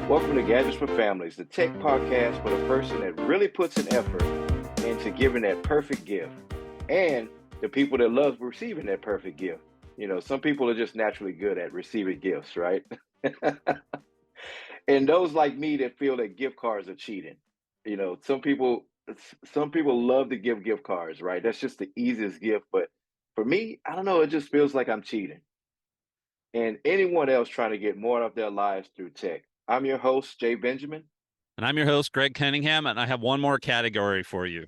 Welcome to Gadgets for Families, the tech podcast for the person that really puts an effort into giving that perfect gift and the people that love receiving that perfect gift. You know, some people are just naturally good at receiving gifts, right? And those like me that feel that gift cards are cheating. You know, some people love to give gift cards, right? That's just the easiest gift, but for me, I don't know, it just feels like I'm cheating. And anyone else trying to get more of their lives through tech. I'm your host, Jay Benjamin. And I'm your host, Greg Cunningham, and I have one more category for you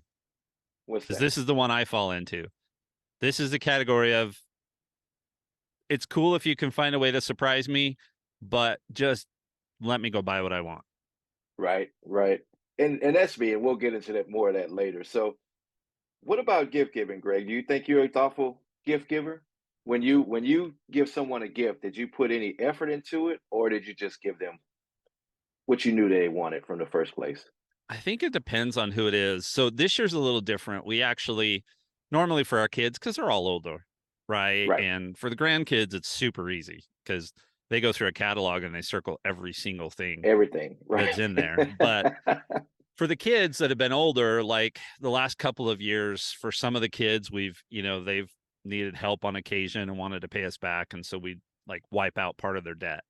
What's because that? this is the one I fall into. This is the category of it's cool if you can find a way to surprise me, but just let me go buy what I want. Right, right. And that's me, and we'll get into that more of that later. So what about gift giving, Greg? Do you think you're a thoughtful gift giver? When you give someone a gift, did you put any effort into it, or did you just give them what you knew they wanted from the first place? I think it depends on who it is. So this year's a little different. We actually normally for our kids, because they're all older, right? Right. And for the grandkids, it's super easy because they go through a catalog and they circle every single thing Everything, that's right. in there. But for the kids that have been older, like the last couple of years, for some of the kids, they've needed help on occasion and wanted to pay us back. And so we like wipe out part of their debt,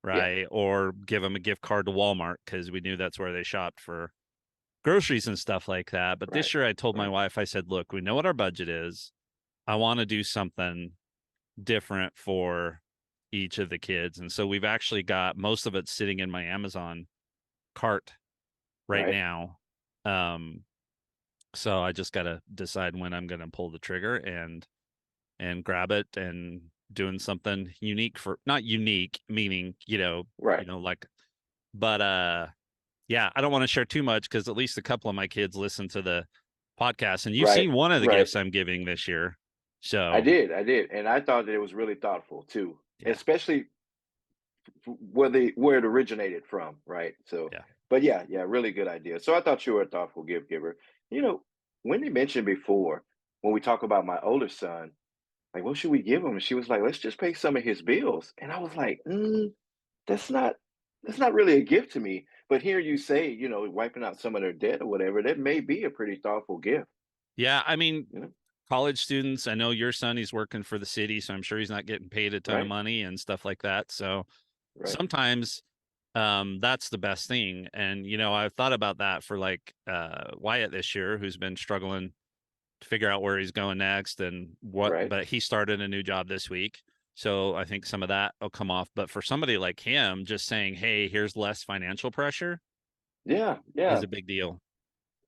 Yeah, right? Or give them a gift card to Walmart because we knew that's where they shopped for groceries and stuff like that. But right, this year I told my right. wife, I said, look, we know what our budget is. I want to do something different for each of the kids. And so we've actually got most of it sitting in my Amazon cart right Right. now. Um, So I just got to decide when I'm going to pull the trigger and grab it and doing something unique for not unique meaning, Right. like but yeah, I don't want to share too much cuz at least a couple of my kids listen to the podcast and you've Right. seen one of the Right. gifts I'm giving this year. I So, did, I did. And I thought that it was really thoughtful too, yeah. especially where it originated from, right? So, Yeah. but yeah, yeah, really good idea. So I thought you were a thoughtful gift giver. You know, when you mentioned before, when we talk about my older son, like, what should we give him? And she was like, let's just pay some of his bills. And I was like, that's not that's not really a gift to me. But here you say, you know, wiping out some of their debt or whatever, that may be a pretty thoughtful gift, Yeah, I mean, you know? college students, I know your son, he's working for the city, so I'm sure he's not getting paid a ton of Right, money and stuff like that. So, right, sometimes that's the best thing. And I've thought about that for like Wyatt this year, who's been struggling to figure out where he's going next and what, right. but he started a new job this week, so I think some of that will come off. But for somebody like him, just saying, hey, here's less financial pressure Yeah, is yeah. a big deal.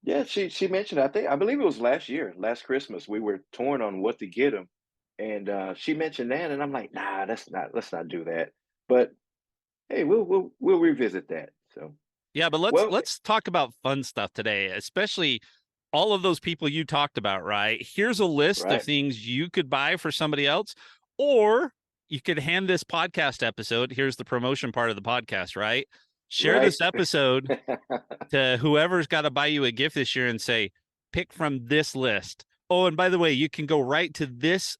Yeah, she mentioned, I believe it was last year, last Christmas, we were torn on what to get him, and, she mentioned that, and I'm like, "Nah, that's not let's not do that." But, hey, we'll revisit that, so Yeah, but let's well, let's talk about fun stuff today, especially all of those people you talked about, right? Here's a list of right, things you could buy for somebody else, or you could hand this podcast episode. Here's the promotion part of the podcast, right? Share right. this episode to whoever's got to buy you a gift this year and say, pick from this list. Oh, and by the way, you can go right to this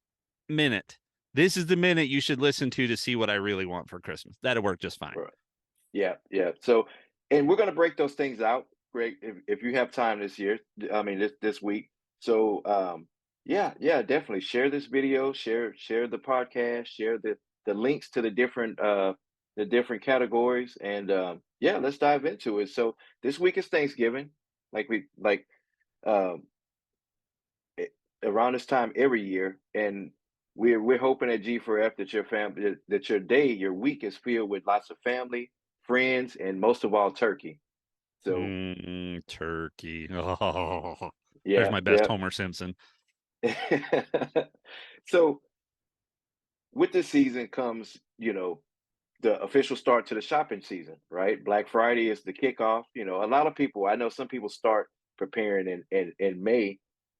minute. This is the minute you should listen to see what I really want for Christmas. That'll work just fine. Right. Yeah, yeah, so and we're gonna break those things out, Greg, if you have time this year, I mean, this week. So, yeah, yeah, definitely share this video, share the podcast, share the links to the different categories, and, yeah, let's dive into it. So, this week is Thanksgiving, like, um, eh, around this time every year, and we're hoping at G4F that your family that your day, your week is filled with lots of family, friends, and most of all, turkey. So, Turkey. Oh, there's yeah, my best yeah. Homer Simpson. So, with this season comes, the official start to the shopping season, right? Black Friday is the kickoff. You know, a lot of people, I know some people start preparing in May,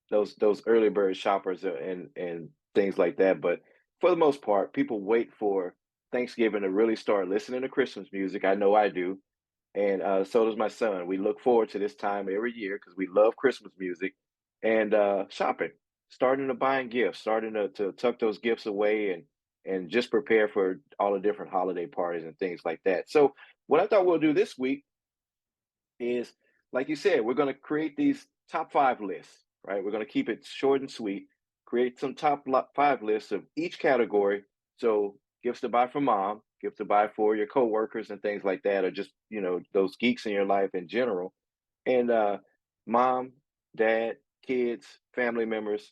those early bird shoppers and things like that. But for the most part, people wait for Thanksgiving to really start listening to Christmas music. I know I do. And so does my son. We look forward to this time every year because we love Christmas music and shopping, starting to buying gifts, starting to tuck those gifts away and just prepare for all the different holiday parties and things like that. So, what I thought we'll do this week is, like you said, we're going to create these top five lists, right? We're going to keep it short and sweet, create some five lists of each category. So gifts to buy for mom, gifts to buy for your coworkers and things like that, or just, those geeks in your life in general. And mom, dad, kids, family members.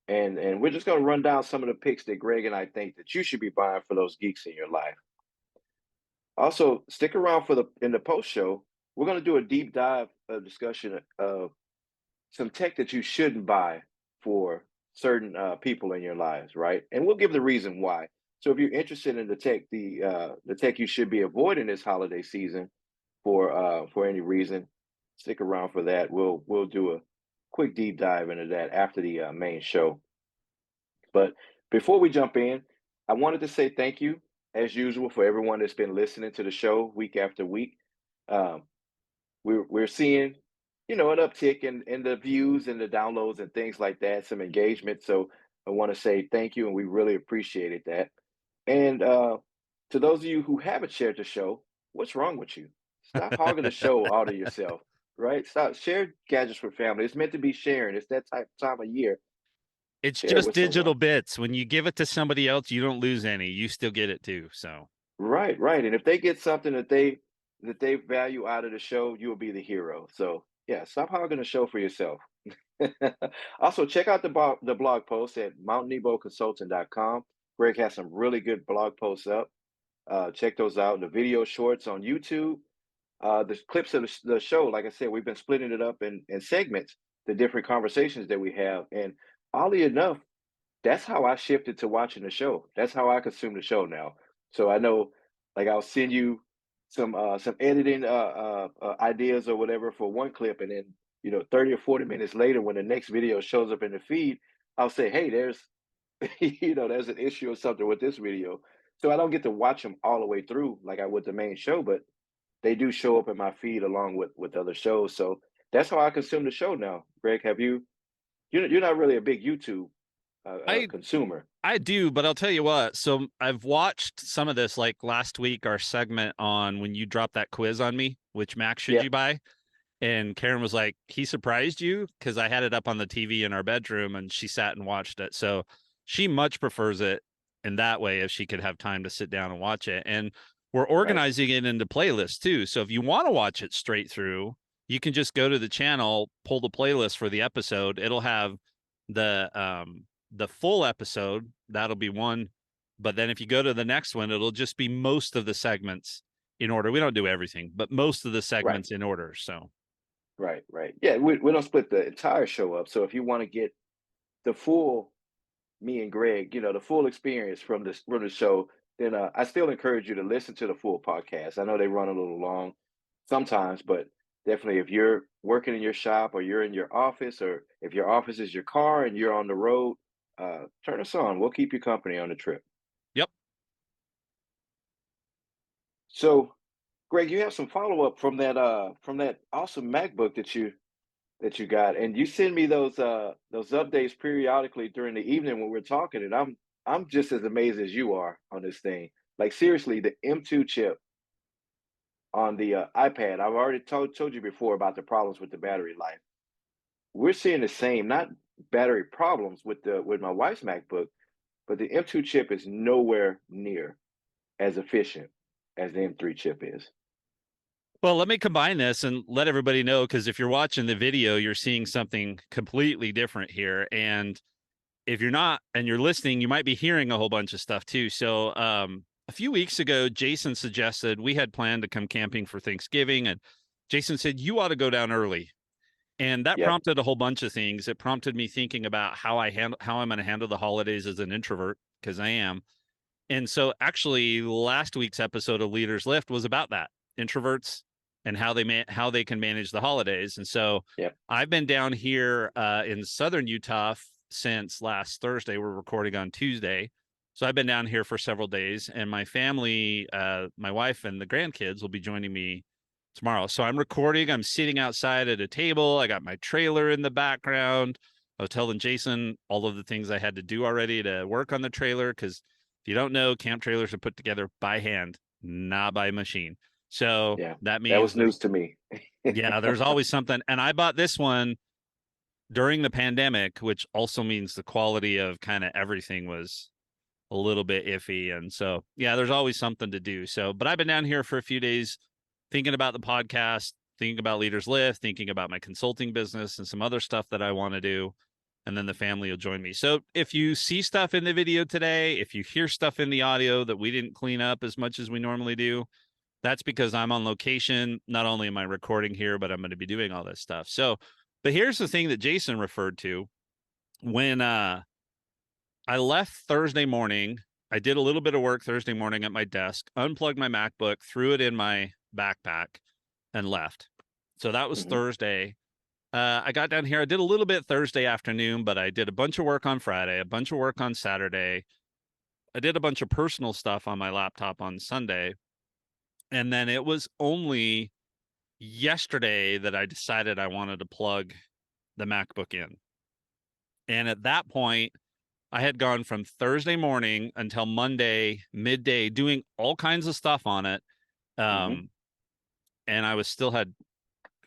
And we're just going to run down some of the picks that Greg and I think that you should be buying for those geeks in your life. Also, stick around for the in the post show. We're going to do a deep dive discussion of some tech that you shouldn't buy for certain people in your lives, right? And we'll give the reason why. So if you're interested in the tech you should be avoiding this holiday season for any reason, stick around for that. We'll do a quick deep dive into that after the main show. But before we jump in, I wanted to say thank you, as usual, for everyone that's been listening to the show week after week. Um, we're seeing, an uptick in the views and the downloads and things like that, some engagement. So I want to say thank you, and we really appreciated that. And to those of you who haven't shared the show, what's wrong with you? Stop hogging the show all to yourself, right? Stop share gadgets with family. It's meant to be sharing. It's that time of year. It's Share it just with digital someone. bits. When you give it to somebody else, you don't lose any. You still get it too. So Right, right. And if they get something that they value out of the show, you'll be the hero. So yeah, stop hogging the show for yourself. Also, check out the blog post at mountaineboconsulting.com. Greg has some really good blog posts up. Check those out. The video shorts on YouTube. The clips of the show, like I said, we've been splitting it up in segments, the different conversations that we have. And oddly enough, that's how I shifted to watching the show. That's how I consume the show now. So I know, like, I'll send you some editing ideas or whatever for one clip, and then 30 or 40 minutes later, when the next video shows up in the feed, I'll say, "Hey, there's there's an issue or something with this video." So I don't get to watch them all the way through like I would the main show, but they do show up in my feed along with other shows. So that's how I consume the show now. Greg, have you? You're not really a big YouTube I consumer. I do, but I'll tell you what. So I've watched some of this, like last week, our segment on when you dropped that quiz on me, which Mac should Yeah, you buy? And Karen was like, he surprised you because I had it up on the TV in our bedroom and she sat and watched it. So she much prefers it in that way if she could have time to sit down and watch it. And we're right, organizing it into playlists too. So if you want to watch it straight through, you can just go to the channel, pull the playlist for the episode. It'll have the full episode. That'll be one. But then if you go to the next one, it'll just be most of the segments in order. We don't do everything, but most of the right, segments in order. So right. Yeah, we don't split the entire show up. So if you want to get the full me and Greg, the full experience from the show, then I still encourage you to listen to the full podcast. I know they run a little long sometimes, but definitely if you're working in your shop or you're in your office, or if your office is your car and you're on the road, turn us on. We'll keep you company on the trip. yep. So, Greg, you have some follow up from that awesome MacBook that you got, and you send me those updates periodically during the evening when we're talking, and I'm just as amazed as you are on this thing. Like, seriously, the M2 chip on the iPad. I've already told you before about the problems with the battery life. We're seeing the same, not battery problems with my wife's MacBook, but the M2 chip is nowhere near as efficient as the M3 chip is. Well, let me combine this and let everybody know because if you're watching the video, you're seeing something completely different here. And if you're not and you're listening, you might be hearing a whole bunch of stuff too. So, a few weeks ago, Jason suggested we had planned to come camping for Thanksgiving, and Jason said you ought to go down early, and that Yep, prompted a whole bunch of things. It prompted me thinking about how I'm going to handle the holidays as an introvert because I am. And so, actually, last week's episode of Leaders Lift was about that introverts and how they can manage the holidays. And so, yep. I've been down here in southern Utah since last Thursday. We're recording on Tuesday. So I've been down here for several days, and my family, my wife and the grandkids will be joining me tomorrow. So I'm recording. I'm sitting outside at a table. I got my trailer in the background. I was telling Jason all of the things I had to do already to work on the trailer because if you don't know, camp trailers are put together by hand, not by machine. So Yeah. that That means was there's, news to me. yeah, there's always something. And I bought this one during the pandemic, which also means the quality of kind of everything was a little bit iffy. And so, yeah, there's always something to do. So, but I've been down here for a few days thinking about the podcast, thinking about Leaders Lift, thinking about my consulting business and some other stuff that I want to do. And then the family will join me. So if you see stuff in the video today, if you hear stuff in the audio that we didn't clean up as much as we normally do, that's because I'm on location. Not only am I recording here, but I'm going to be doing all this stuff. So, but here's the thing that Jason referred to when I left Thursday morning. I did a little bit of work Thursday morning at my desk, unplugged my MacBook, threw it in my backpack, and left. So that was Mhm, Thursday. I got down here. I did a little bit Thursday afternoon, but I did a bunch of work on Friday, a bunch of work on Saturday. I did a bunch of personal stuff on my laptop on Sunday. And then it was only yesterday that I decided I wanted to plug the MacBook in. And at that point, I had gone from Thursday morning until Monday midday doing all kinds of stuff on it. mhm. Um, and I was still had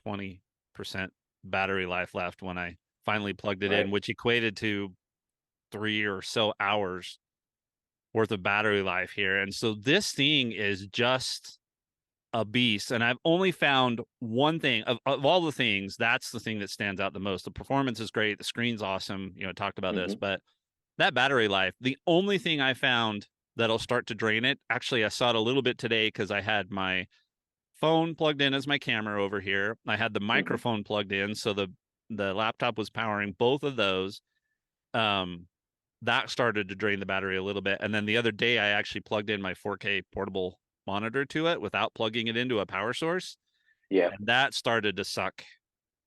20% battery life left when I finally plugged it in, Right. which equated to 3 or so hours worth of battery life here. And so this thing is just a beast. And I've only found one thing of all the things, that's the thing that stands out the most. The performance is great. The screen's awesome. You know, I talked about this, Mhm, but that battery life, the only thing I found that'll start to drain it, actually, I saw it a little bit today because I had my phone plugged in as my camera over here. I had the mhm. microphone plugged in. So the laptop was powering both of those. Um, that started to drain the battery a little bit. And then the other day, I actually plugged in my 4K portable monitor to it without plugging it into a power source. Yeah. And that started to suck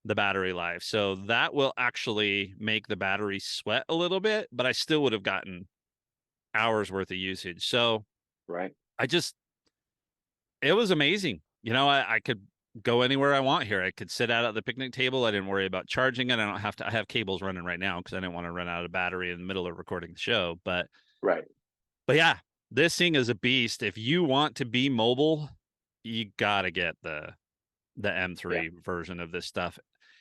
the battery life. So that will actually make the battery sweat a little bit, but I still would have gotten hours worth of usage. So Right. I just, it was amazing. You know, I could go anywhere I want here. I could sit out at the picnic table. I didn't worry about charging it. I don't have to, I have cables running right now because I didn't want to run out of battery in the middle of recording the show. Right. But yeah, this thing is a beast. If you want to be mobile, you gotta get the Yeah. M3 version of this stuff.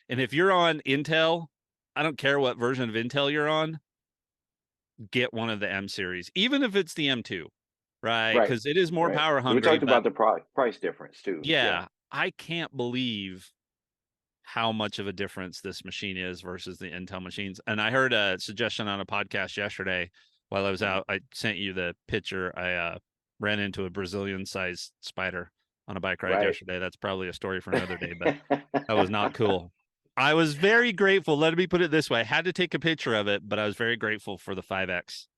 And if you're on Intel, I don't care what version of Intel you're on, get one of the M series, even if it's the M2, right? Right. Because it is more Right. power We hungry. talked But about the price difference too. Yeah. yeah, I can't believe how much of a difference this machine is versus the Intel machines. And I heard a suggestion on a podcast yesterday while I was Mhm. out. I sent you the picture. I ran into a Brazilian sized spider on a bike ride Right. yesterday. That's probably a story for another day, but that was not cool. I was very grateful. Let me put it this way. I had to take a picture of it, but I was very grateful for the 5X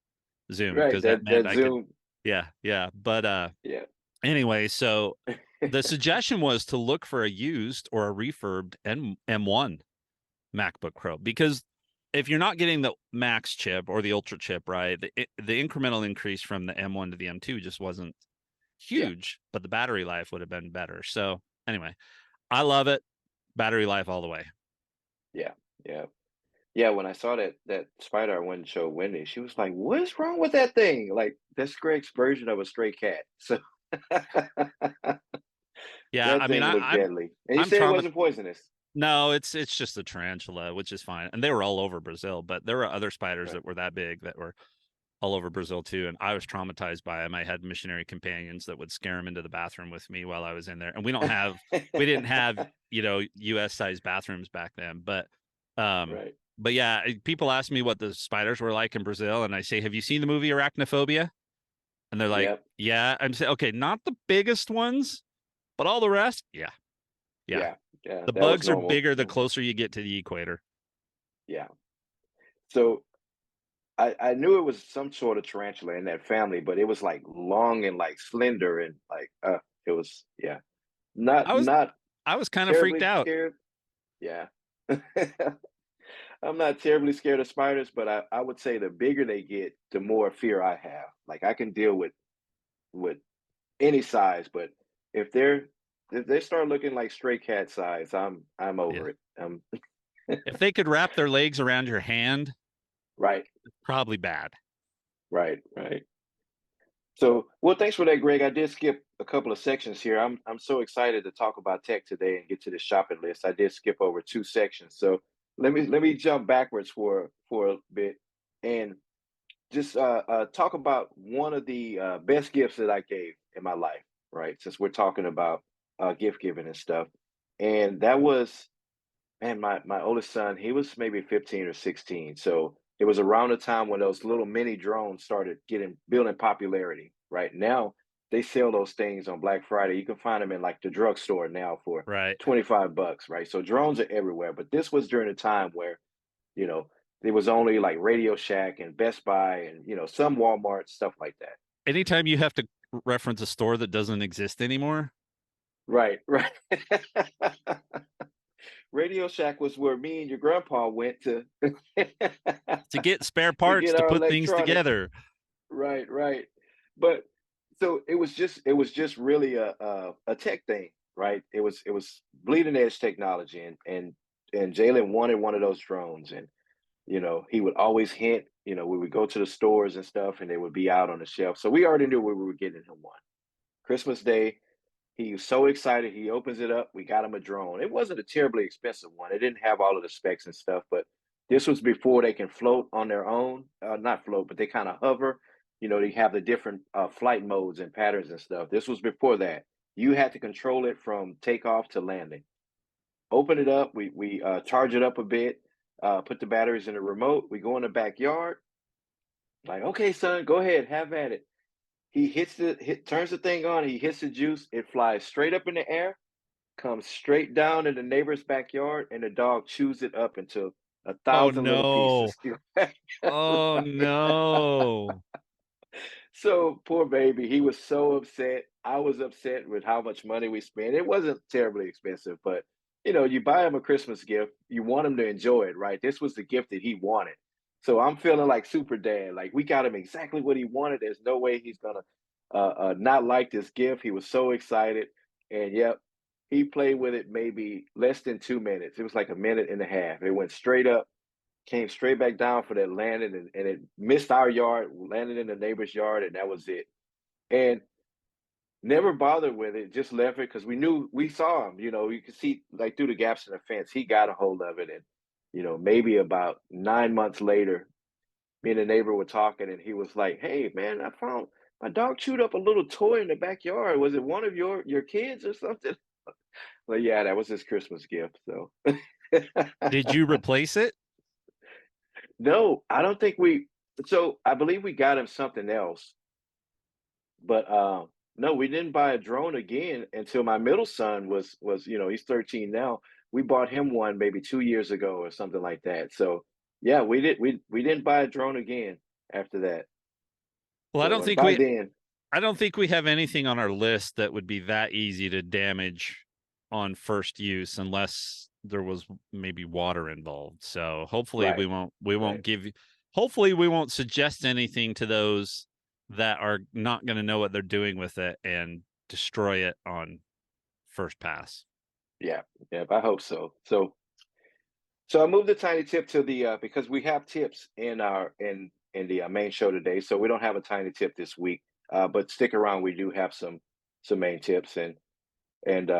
zoom Right. because that meant That I could, Zoom. yeah, yeah. But Yeah. anyway, so the suggestion was to look for a used or a refurbed M1 MacBook Pro because if you're not getting the Max chip or the Ultra chip, right, the incremental increase from the M1 to the M2 just wasn't Yeah. huge, but the battery life would have been better. So anyway, I love it. Battery life all the way. Yeah. Yeah. Yeah, when I saw that spider I went and showed Wendy, she was like, "What's wrong with that thing?" Like, that's Greg's version of a stray cat. So Yeah, that I mean, thing looked deadly. And you I'm said it traumatized. wasn't poisonous. No, it's just a tarantula, which is fine, and they were all over Brazil. But there were other spiders Right. that were that big that were all over Brazil too, and I was traumatized by them. I had missionary companions that would scare them into the bathroom with me while I was in there, and we didn't have U.S. sized bathrooms back then, um, Right. but yeah, people ask me what the spiders were like in Brazil, and I say, "Have you seen the movie Arachnophobia?" And they're like, Yep. "Yeah." I'm saying, "Okay, not the biggest ones, but all the rest, yeah, yeah." Yeah. Yeah. The That was bugs are normal. bigger the closer you get to the equator. Yeah. So I knew it was some sort of tarantula in that family, but it was like long and like slender and like it was yeah. I Not was not I was kind of freaked terribly out. scared. Yeah. I'm not terribly scared of spiders, but I would say the bigger they get, the more fear I have. Like I can deal with any size, but if they're if they start looking like stray cat size, I'm Yeah. over it. If they could wrap their legs around your hand, Right, probably bad. right, right. So, well, thanks for that, Greg. I did skip a couple of sections here. I'm so excited to talk about tech today and get to the shopping list. I did skip over two sections, so let me jump backwards for a bit and just talk about one of the best gifts that I gave in my life. Right, since we're talking about gift giving and stuff, and that was, man, my oldest son, he was maybe 15 or 16. So it was around the time when those little mini drones started getting building popularity. Right now, they sell those things on Black Friday. You can find them in like the drugstore now for Right. 25 bucks, right? So drones are everywhere. But this was during a time where, you know, there was only like Radio Shack and Best Buy and, some Walmart, stuff like that. Anytime you have to reference a store that doesn't exist anymore. Right, right. Radio Shack was where me and your grandpa went to To get spare to parts get to our put things electronics. together. Right, right. But so it was just really a tech thing, right? It was bleeding edge technology, and Jalen wanted one of those drones, and he would always hint. We would go to the stores and stuff, and they would be out on the shelf. So we already knew we were getting him one. Christmas Day, he was so excited. He opens it up. We got him a drone. It wasn't a terribly expensive one. It didn't have all of the specs and stuff, but this was before they can float on their own. Not float, but they kind of hover. They have the different flight modes and patterns and stuff. This was before that. You had to control it from takeoff to landing. Open it up. We charge it up a bit. Put the batteries in the remote. We go in the backyard. Like, okay, son, go ahead, have at it. He turns the thing on. He hits the juice. It flies straight up in the air, comes straight down in the neighbor's backyard, and the dog chews it up into a Oh thousand little no. pieces. Oh no. So poor baby, he was so upset. I was upset with how much money we spent. It wasn't terribly expensive, but you buy him a Christmas gift, you want him to enjoy it, right? This was the gift that he wanted. So I'm feeling like super dad. Like we got him exactly what he wanted. There's no way he's gonna not like this gift. He was so excited, and yep, he played with it maybe less than 2 minutes. It was like a minute and a half. It went straight up, came straight back down for that landing, and it missed our yard, landed in the neighbor's yard, and that was it. And never bothered with it, just left it because we saw him. You could see like through the gaps in the fence. He got a hold of it, and maybe about 9 months later, me and the neighbor were talking, and he was like, "Hey, man, I found my dog chewed up a little toy in the backyard. Was it one of your kids or something?" Well, yeah, that was his Christmas gift. So. Did you replace it? No, I don't think we. So I believe we got him something else, but no, we didn't buy a drone again until my middle son was he's 13 now. We bought him one maybe 2 years ago or something like that. So yeah, we didn't buy a drone again after that. Well, So and by then, I don't think we have anything on our list that would be that easy to damage on first use unless there was maybe water involved. So hopefully right, we right. won't hopefully we won't suggest anything to those that are not going to know what they're doing with it and destroy it on first pass. Yeah, yeah, I hope so. So I moved the tiny tip to the because we have tips in the main show today, so we don't have a tiny tip this week. But stick around, we do have some main tips, and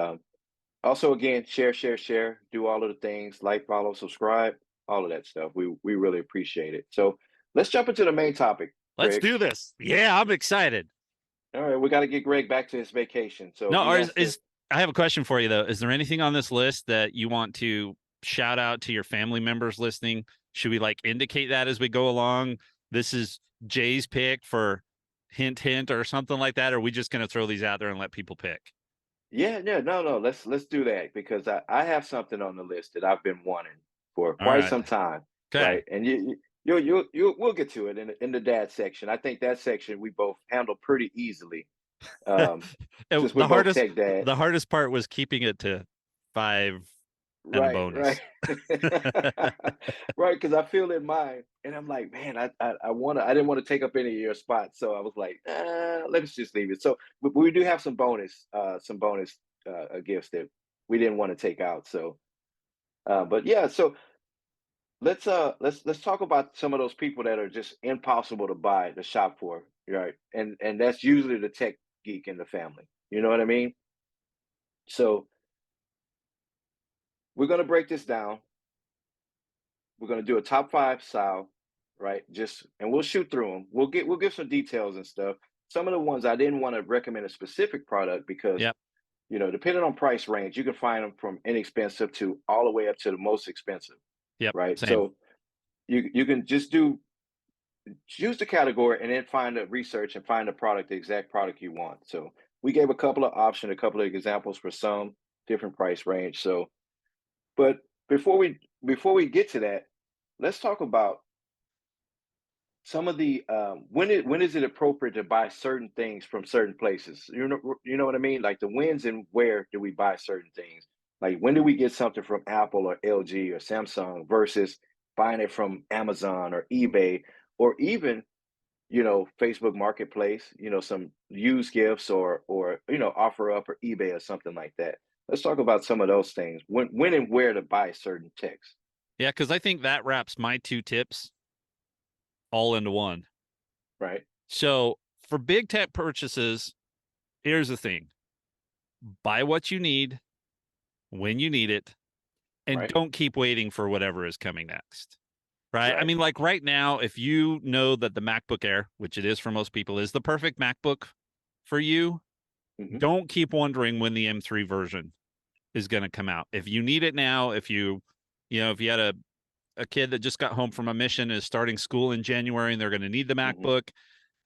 also again, share, share, share, do all of the things, like, follow, subscribe, all of that stuff. We really appreciate it. So let's jump into the main topic, Let's Greg. do this. Yeah, I'm excited. All right, we got to get Greg back to his vacation, so No, he or has to. is I have a question for you though. Is there anything on this list that you want to shout out to your family members listening? Should we like indicate that as we go along? This is Jay's pick for hint hint or something like that, or are we just gonna throw these out there and let people pick? Yeah, yeah, no, no. Let's do that because I have something on the list that I've been wanting for All quite right. some time, Okay. right? And you we'll get to it in the dad section. I think that section we both handle pretty easily, um, since we're both tech The dads. hardest part was keeping it to 5 and a Right, right. bonus. Right, because I feel in mine, and I'm like, man, I didn't want to take up any of your spots, so I was like, let's just leave it. So we do have some bonus gifts that we didn't want to take out. So, but yeah, so let's talk about some of those people that are just impossible to shop for, right? And that's usually the tech geek in the family. You know what I mean? So we're going to break this down. We're going to do a top five style, right? Just and we'll shoot through them. We'll give some details and stuff. Some of the ones I didn't want to recommend a specific product because Yep. depending on price range, you can find them from inexpensive to all the way up to the most expensive, Yep. right? Same. So you can just do choose the category and then find the research and find the product, the exact product you want. So we gave a couple of options, a couple of examples for some different price range. So, but before we get to that, let's talk about some of the when is it appropriate to buy certain things from certain places? You know what I mean? Like the whens and where do we buy certain things? Like when do we get something from Apple or LG or Samsung versus buying it from Amazon or eBay or even Facebook Marketplace, some used gifts or offer up or eBay or something like that. Let's talk about some of those things. When and where to buy certain techs, Yeah, because I think that wraps my two tips all into one. right? So for big tech purchases, here's the thing: buy what you need when you need it, and Right, don't keep waiting for whatever is coming next. Right. I right. mean, like right now, if you know that the MacBook Air, which it is for most people, is the perfect MacBook for you, Hmm. don't keep wondering when the M3 version is going to come out. If you need it now, if you had a kid that just got home from a mission, is starting school in January, and they're going to need the Hmm. MacBook,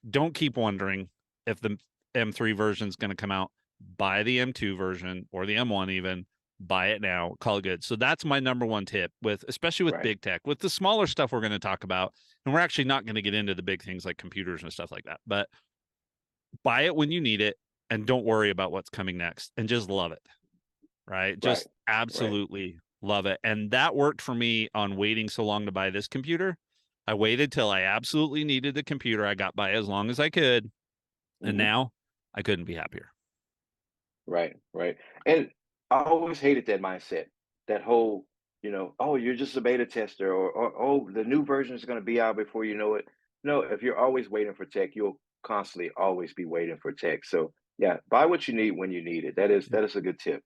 don't keep wondering if the M3 version is going to come out. Buy the M2 version or the M1 even. Buy it now. Call it good. So that's my number one tip especially with Right. big tech. With the smaller stuff we're going to talk about, and we're actually not going to get into the big things like computers and stuff like that. But buy it when you need it and don't worry about what's coming next and just love it. Right? Right. Just Right. absolutely love it. And that worked for me on waiting so long to buy this computer. I waited till I absolutely needed the computer. I got by as long as I could, and Hmm. now I couldn't be happier. Right. Right. And I always hated that mindset. That whole, oh, you're just a beta tester, or oh, the new version is going to be out before you know it. No, if you're always waiting for tech, you'll constantly always be waiting for tech. So yeah, buy what you need when you need it. Yeah. That is a good tip.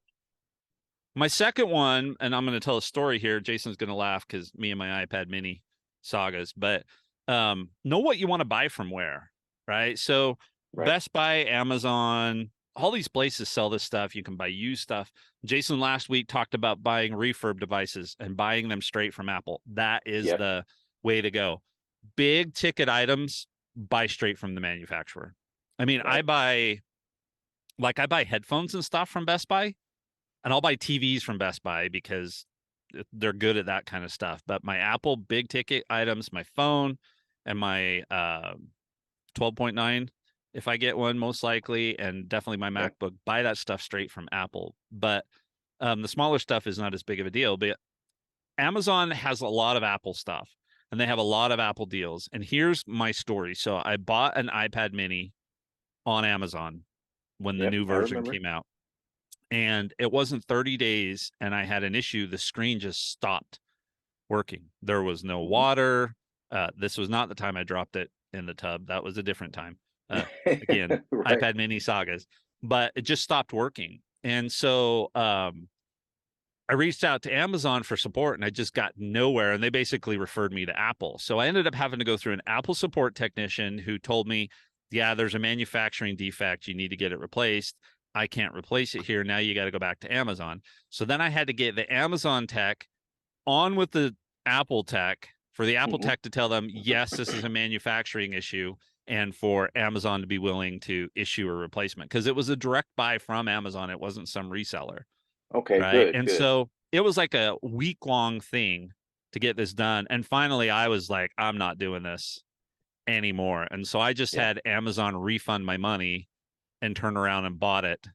My second one, and I'm going to tell a story here. Jason's going to laugh because me and my iPad mini sagas, but know what you want to buy from where, right? So Right. Best Buy, Amazon, all these places sell this stuff. You can buy used stuff. Jason last week talked about buying refurb devices and buying them straight from Apple. That is Yep. the way to go. Big ticket items, buy straight from the manufacturer. I mean, Right. I buy headphones and stuff from Best Buy, and I'll buy TVs from Best Buy because they're good at that kind of stuff. But my Apple big ticket items, my phone and my 12.9, if I get one, most likely, and definitely my Yep. MacBook, buy that stuff straight from Apple. But the smaller stuff is not as big of a deal. But Amazon has a lot of Apple stuff and they have a lot of Apple deals. And here's my story. So I bought an iPad mini on Amazon when the Yep. new I version remember. came out, and it wasn't 30 days and I had an issue. The screen just stopped working. There was no Hmm. water. This was not the time I dropped it in the tub. That was a different time. Again, Right. iPad mini sagas, but it just stopped working. And so I reached out to Amazon for support and I just got nowhere. And they basically referred me to Apple. So I ended up having to go through an Apple support technician who told me, yeah, there's a manufacturing defect. You need to get it replaced. I can't replace it here. Now you got to go back to Amazon. So then I had to get the Amazon tech on with the Apple tech for the Apple Hmm. tech to tell them, yes, this is a manufacturing issue, and for Amazon to be willing to issue a replacement because it was a direct buy from Amazon. It wasn't some reseller. Okay. Right. Good. And Good. so it was like a week long thing to get this done. And finally, I was like, I'm not doing this anymore. And so I just Yeah. had Amazon refund my money and turn around and bought it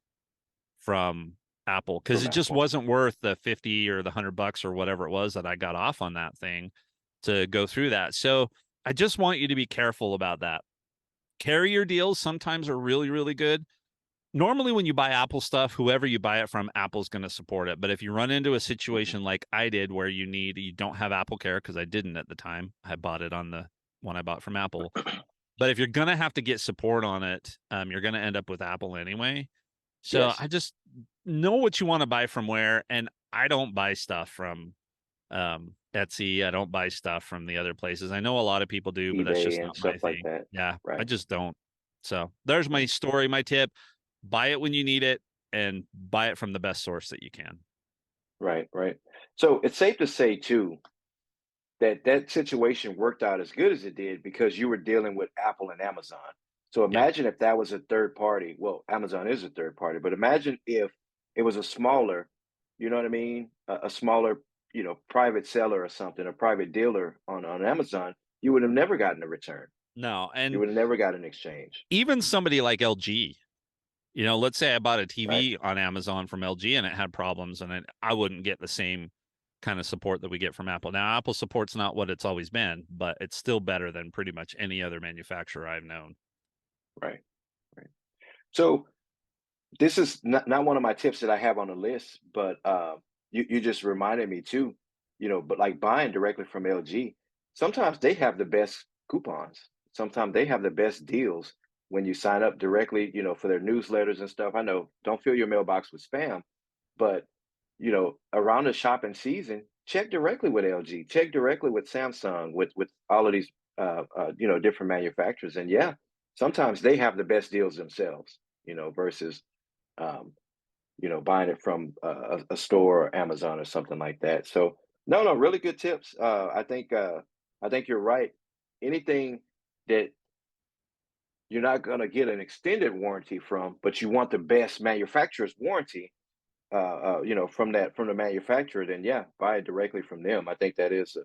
from Apple because From it just Apple. wasn't worth the 50 or the $100 or whatever it was that I got off on that thing to go through that. So I just want you to be careful about that. Carrier deals sometimes are really, really good. Normally, when you buy Apple stuff, whoever you buy it from, Apple's going to support it. But if you run into a Hmm. situation like I did where you don't have Apple Care, because I didn't at the time, I bought it on the one I bought from Apple. But if you're going to have to get support on it, you're going to end up with Apple anyway. So Yes. I just know what you want to buy from where, and I don't buy stuff from Etsy. I don't buy stuff from the other places. I know a lot of people do, but that's eBay just and not my stuff like thing. that. Yeah, I Right. just don't. So there's my Right. story, my tip. Buy it when you need it and buy it from the best source that you can. Right. Right. So it's safe to say too that that situation worked out as good as it did because you were dealing with Apple and Amazon. So Yeah. imagine if that was a third party. Well, Amazon is a third party, but imagine if it was a smaller, you know what I mean? A smaller, private seller or something, a private dealer on Amazon, you would have never gotten a return. No, You and would have never got an exchange. even somebody like LG, let's say I bought a Right. TV on Amazon from LG and it had problems and I wouldn't get the same kind of support that we get from Apple. Now, Apple support's not what it's always been, but it's still better than pretty much any other manufacturer I've known. Right. Right. So this is not one of my tips that I have on the list, but you just reminded me too. But like buying directly from LG, sometimes they have the best coupons. Sometimes they have the best deals when you sign up directly. For their newsletters and stuff. I know don't fill your mailbox with spam, but around the shopping season, check directly with LG, check directly with Samsung, with all of these different manufacturers, and yeah, sometimes they have the best deals themselves. Versus um, buying it from a store or Amazon or something like that. So no, no, really good tips. I think you're right. Anything that you're not going to get an extended warranty from, but you want the best manufacturer's warranty, from the manufacturer, then yeah, buy it directly from them. I think that is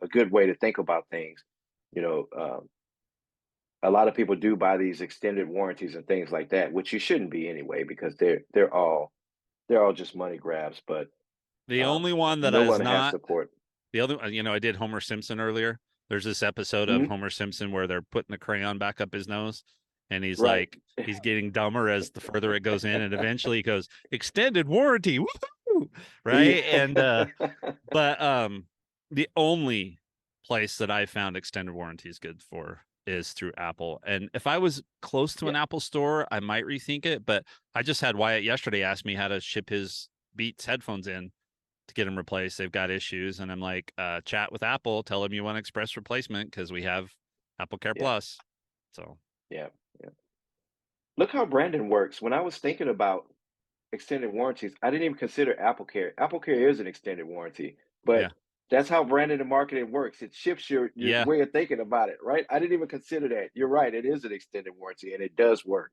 a good way to think about things. You know, a lot of people do buy these extended warranties and things like that, which you shouldn't be anyway, because they're all just money grabs, but The only one that no is one has not support. the other, I did Homer Simpson earlier. There's this episode of Mhm. Homer Simpson where they're putting the crayon back up his nose and he's Right. like, he's getting dumber as the further it goes in. And eventually he goes, extended warranty. Woo! Right. Yeah. But the only place that I found extended warranties good for is through Apple. And if I was close to Yeah, an Apple store, I might rethink it. But I just had Wyatt yesterday ask me how to ship his Beats headphones in to get them replaced. They've got issues. And I'm like, chat with Apple, tell them you want express replacement because we have Apple Care yeah, Plus. So yeah, yeah. Look how Brandon works. When I was thinking about extended warranties, I didn't even consider Apple Care. Apple Care is an extended warranty, yeah. but that's how branding and marketing works. It shifts your Yeah. way of thinking about it, right? I didn't even consider that. You're right. It is an extended warranty and it does work.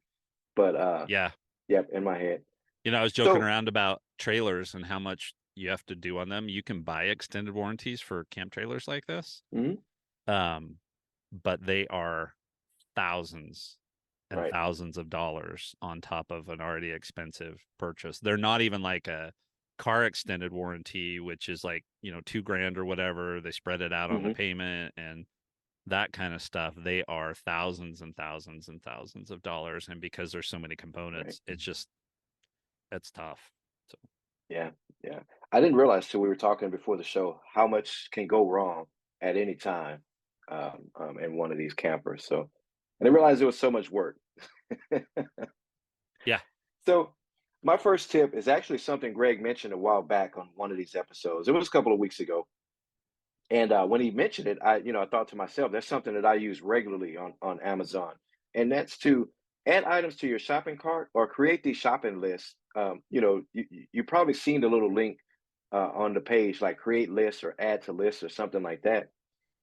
But Yeah. yep, in my head. I was joking So, around about trailers and how much you have to do on them. You can buy extended warranties for camp trailers like this. mhm, Um, but they are thousands and right. thousands of dollars on top of an already expensive purchase. They're not even like a car extended warranty, which is like, 2 grand or whatever. They spread it out on the Mhm, payment and that kind of stuff. They are thousands and thousands and thousands of dollars. And because there's so many right. components, it's tough. So Yeah, yeah. I didn't realize till we were talking before the show how much can go wrong at any time in one of these campers. So I didn't realize it was so much work. yeah, So my first tip is actually something Greg mentioned a while back on one of these episodes. It was a couple of weeks ago, and when he mentioned it, I thought to myself, that's something that I use regularly on Amazon, and that's to add items to your shopping cart or create these shopping lists. You probably seen the little link on the page, like create lists or add to lists or something like that.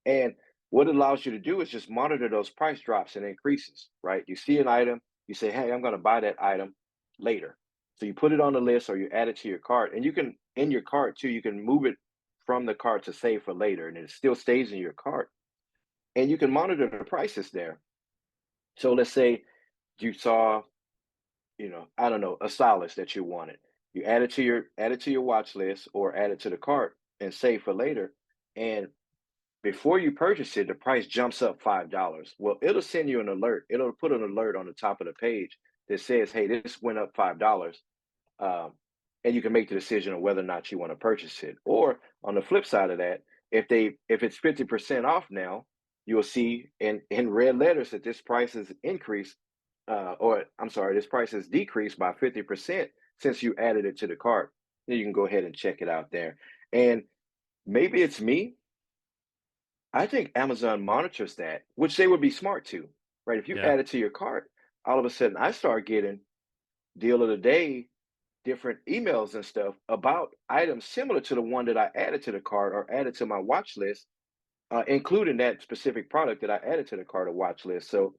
And what it allows you to do is just monitor those price drops and increases, right? You see an item, you say, hey, I'm going to buy that item later. So you put it on the list or you add it to your cart. And you can, in your cart too, you can move it from the cart to save for later and it still stays in your cart. And you can monitor the prices there. So let's say you saw, I don't know, a stylist that you wanted. You add it to your watch list or add it to the cart and save for later. And before you purchase it, the price jumps up $5. Well, it'll send you an alert. It'll put an alert on the top of the page that says, "Hey, this went up $5," um, and you can make the decision on whether or not you want to purchase it. Or on the flip side of that, if it's 50% off now, you'll see in red letters that this price has increased or I'm sorry, this price has decreased by 50% since you added it to the cart. Then you can go ahead and check it out there. And maybe it's me. I think Amazon monitors that, which they would be smart to, right? If you Yeah. add it to your cart, all of a sudden I start getting deal of the day, different emails and stuff about items similar to the one that I added to the cart or added to my watch list, including that specific product that I added to the cart or watch list. So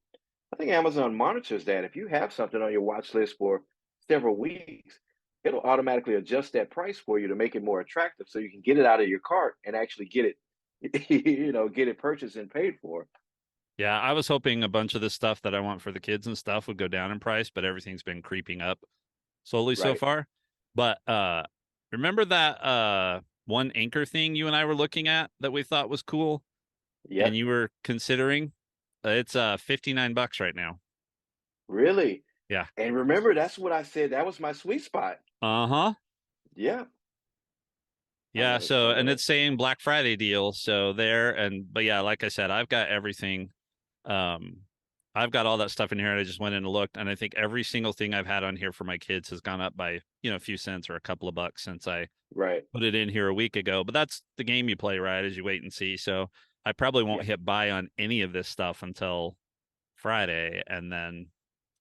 I think Amazon monitors that. If you have something on your watch list for several weeks, it'll automatically adjust that price for you to make it more attractive so you can get it out of your cart and actually get it, get it purchased and paid for. Yeah, I was hoping a bunch of the stuff that I want for the kids and stuff would go down in price, but everything's been creeping up slowly so Right. far. But remember that one anchor thing you and I were looking at that we thought was cool and Yep. you were considering? It's $59 right now. Really. Yeah. And remember, that's what I said. That was my sweet spot. Uh-huh. Yeah. Yeah, I so and wanna it's saying Black Friday deal, so there and but yeah, like I said, I've got everything. Um I've got all that stuff in here and I just went in and looked and I think every single thing I've had on here for my kids has gone up by, a few cents or a couple of bucks since I right. put it in here a week ago. But that's the game you play, right? As you wait and see. So I probably won't Yeah. hit buy on any of this stuff until Friday and then,